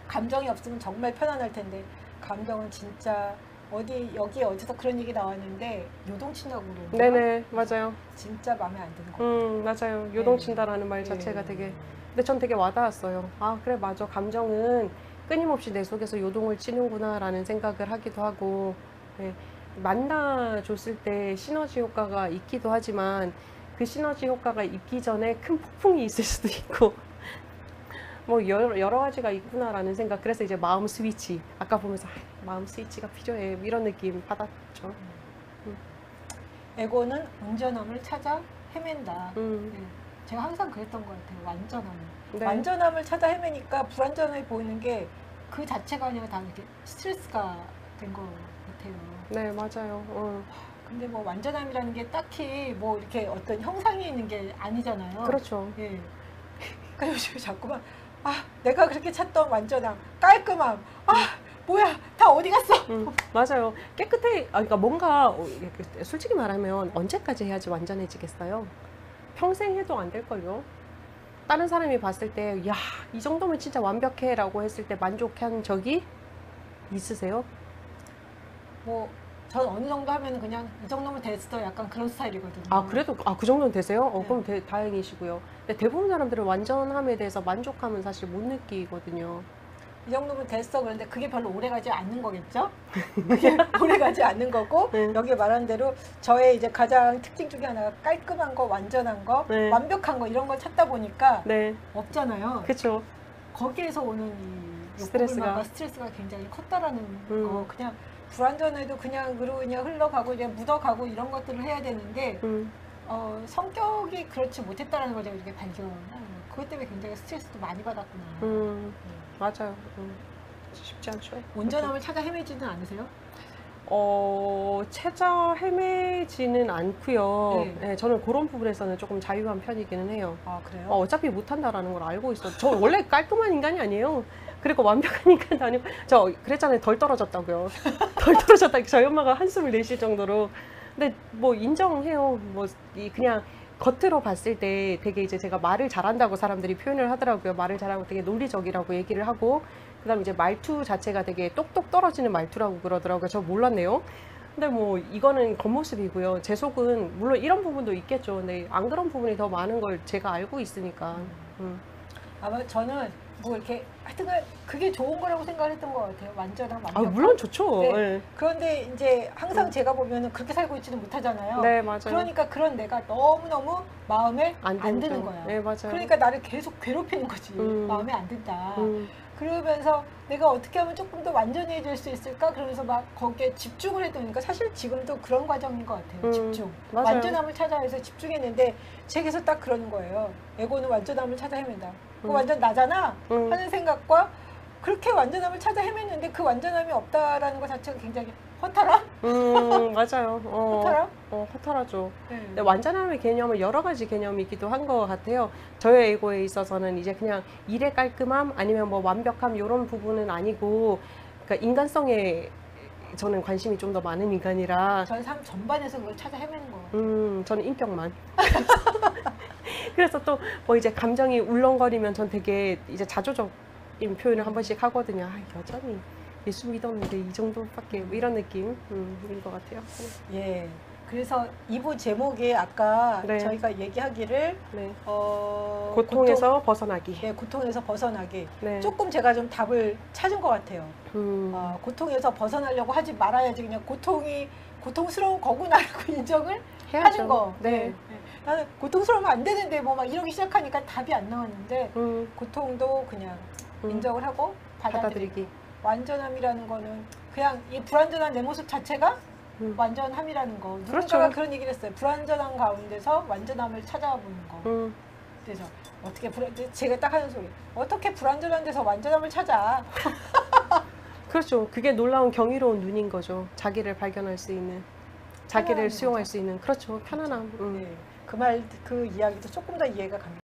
감정이 없으면 정말 편안할 텐데 감정은 진짜 여기 어디서 그런 얘기 나왔는데 요동친다고 그러는데. 네네, 맞아요. 진짜 마음에 안 드는 거. 맞아요. 요동친다라는 말 자체가 되게, 근데 전 되게 와닿았어요. 그래, 맞아. 감정은 끊임없이 내 속에서 요동을 치는구나 라는 생각을 하기도 하고, 만나줬을 때 시너지 효과가 있기도 하지만 그 시너지 효과가 있기 전에 큰 폭풍이 있을 수도 있고 뭐 여러 가지가 있구나라는 생각. 그래서 이제 마음 스위치, 아까 보면서 마음 스위치가 필요해 이런 느낌 받았죠. 에고는 온전함을 찾아 헤맨다. 네. 제가 항상 그랬던 것 같아요. 완전함을. 네. 완전함을 찾아 헤매니까 불완전해 보이는 게 그 자체가 아니라 다 이렇게 스트레스가 된 것 같아요. 네, 맞아요. 근데 뭐 완전함이라는 게 딱히 뭐 이렇게 어떤 형상이 있는 게 아니잖아요. 그렇죠. 그러니까 요즘에 자꾸만 내가 그렇게 찾던 완전함, 깔끔함, 뭐야, 다 어디 갔어? 맞아요. 깨끗해. 그러니까 뭔가 솔직히 말하면 언제까지 해야지 완전해지겠어요? 평생 해도 안 될걸요. 다른 사람이 봤을 때, 야, 이 정도면 진짜 완벽해 라고 했을 때 만족한 적이 있으세요? 뭐, 전 어느 정도 하면 그냥 이 정도면 됐어. 약간 그런 스타일이거든요. 그래도, 그 정도는 되세요? 그럼 다행이시고요. 근데 대부분 사람들은 완전함에 대해서 만족함은 사실 못 느끼거든요. 이 정도면 됐어. 그런데 그게 별로 오래 가지 않는 거겠죠? 그게 오래 가지 않는 거고, 여기 말한 대로 저의 이제 가장 특징 중에 하나가 깔끔한 거, 완전한 거, 완벽한 거 이런 걸 찾다 보니까 없잖아요. 그렇죠. 거기에서 오는 이 스트레스가 굉장히 컸다라는 거. 그냥 불완전해도 그냥 흘러가고 그냥 묻어가고 이런 것들을 해야 되는데 성격이 그렇지 못했다라는 걸 제가 이렇게 발견하는 거예요. 그것 때문에 굉장히 스트레스도 많이 받았구나. 맞아요. 쉽지 않죠. 온전함을 찾아 헤매지는 않으세요? 찾아 헤매지는 않고요. 저는 그런 부분에서는 조금 자유한 편이기는 해요. 그래요? 어차피 못한다라는 걸 알고 있어요. 저 원래 깔끔한 인간이 아니에요. 그리고 완벽한 인간도 아니고, 저 그랬잖아요. 덜 떨어졌다고요. 덜 떨어졌다. 저희 엄마가 한숨을 내쉴 정도로. 근데 뭐 인정해요. 그냥 겉으로 봤을 때 되게 이제 제가 말을 잘한다고 사람들이 표현을 하더라고요. 말을 잘하고 되게 논리적이라고 얘기를 하고, 그다음 이제 말투 자체가 되게 똑똑 떨어지는 말투라고 그러더라고요. 저 몰랐네요. 근데 뭐 이거는 겉모습이고요. 제 속은 물론 이런 부분도 있겠죠. 근데 안 그런 부분이 더 많은 걸 제가 알고 있으니까. 아마 저는 뭐 이렇게 하여튼간 그게 좋은 거라고 생각을 했던 것 같아요. 완전한 아, 완벽함. 물론 좋죠. 네. 네. 그런데 이제 항상 제가 보면은 그렇게 살고 있지는 못하잖아요. 네, 맞아요. 그러니까 그런 내가 너무너무 마음에 안 들죠. 드는 거야. 네, 맞아요. 그러니까 나를 계속 괴롭히는 거지. 마음에 안 든다. 그러면서 내가 어떻게 하면 조금 더 완전해질 수 있을까? 그러면서 막 거기에 집중을 해두니까 사실 지금도 그런 과정인 것 같아요. 집중. 맞아요. 완전함을 찾아 해서 집중했는데 책에서 딱 그러는 거예요. 에고는 완전함을 찾아 헤맨다. 그거 완전 나잖아? 하는 생각과 그렇게 완전함을 찾아 헤맸는데 그 완전함이 없다라는 것 자체가 굉장히 허탈함? 맞아요. 허탈함? 허탈하죠. 네. 근데 완전함의 개념은 여러 가지 개념이기도 한 것 같아요. 저의 에고에 있어서는 이제 그냥 일의 깔끔함 아니면 뭐 완벽함 이런 부분은 아니고, 그러니까 인간성에 저는 관심이 좀 더 많은 인간이라. 전 삶 전반에서 그걸 찾아 헤매는 것 같아요. 저는 인격만. 그래서 또 뭐 이제 감정이 울렁거리면 전 되게 이제 자조적인 표현을 한 번씩 하거든요. 아, 여전히 예수 믿었는데 이 정도밖에 뭐 이런 느낌인 것 같아요. 예. 그래서 2부 제목에 아까 네. 저희가 얘기하기를 네. 어, 고통에서 벗어나기. 네, 고통에서 벗어나기. 네. 조금 제가 좀 답을 찾은 것 같아요. 고통에서 벗어나려고 하지 말아야지. 그냥 고통스러운 거구나라고 인정을 해야죠. 하는 거. 네. 네. 나는 고통스러우면 안 되는데 뭐 막 이러기 시작하니까 답이 안 나왔는데 고통도 그냥 인정을 하고 받아들이기. 완전함이라는 거는 그냥 이 불완전한 내 모습 자체가 완전함이라는 거. 누군가가 그렇죠. 그런 얘기를 했어요. 불완전한 가운데서 완전함을 찾아보는 거. 그래서 어떻게 제가 딱 하는 소리. 어떻게 불완전한 데서 완전함을 찾아? 그렇죠. 그게 놀라운 경이로운 눈인 거죠. 자기를 발견할 수 있는, 자기를 편안함인 수용할 거죠. 수 있는. 그렇죠. 편안함. 네. 그 이야기도 조금 더 이해가 갑니다.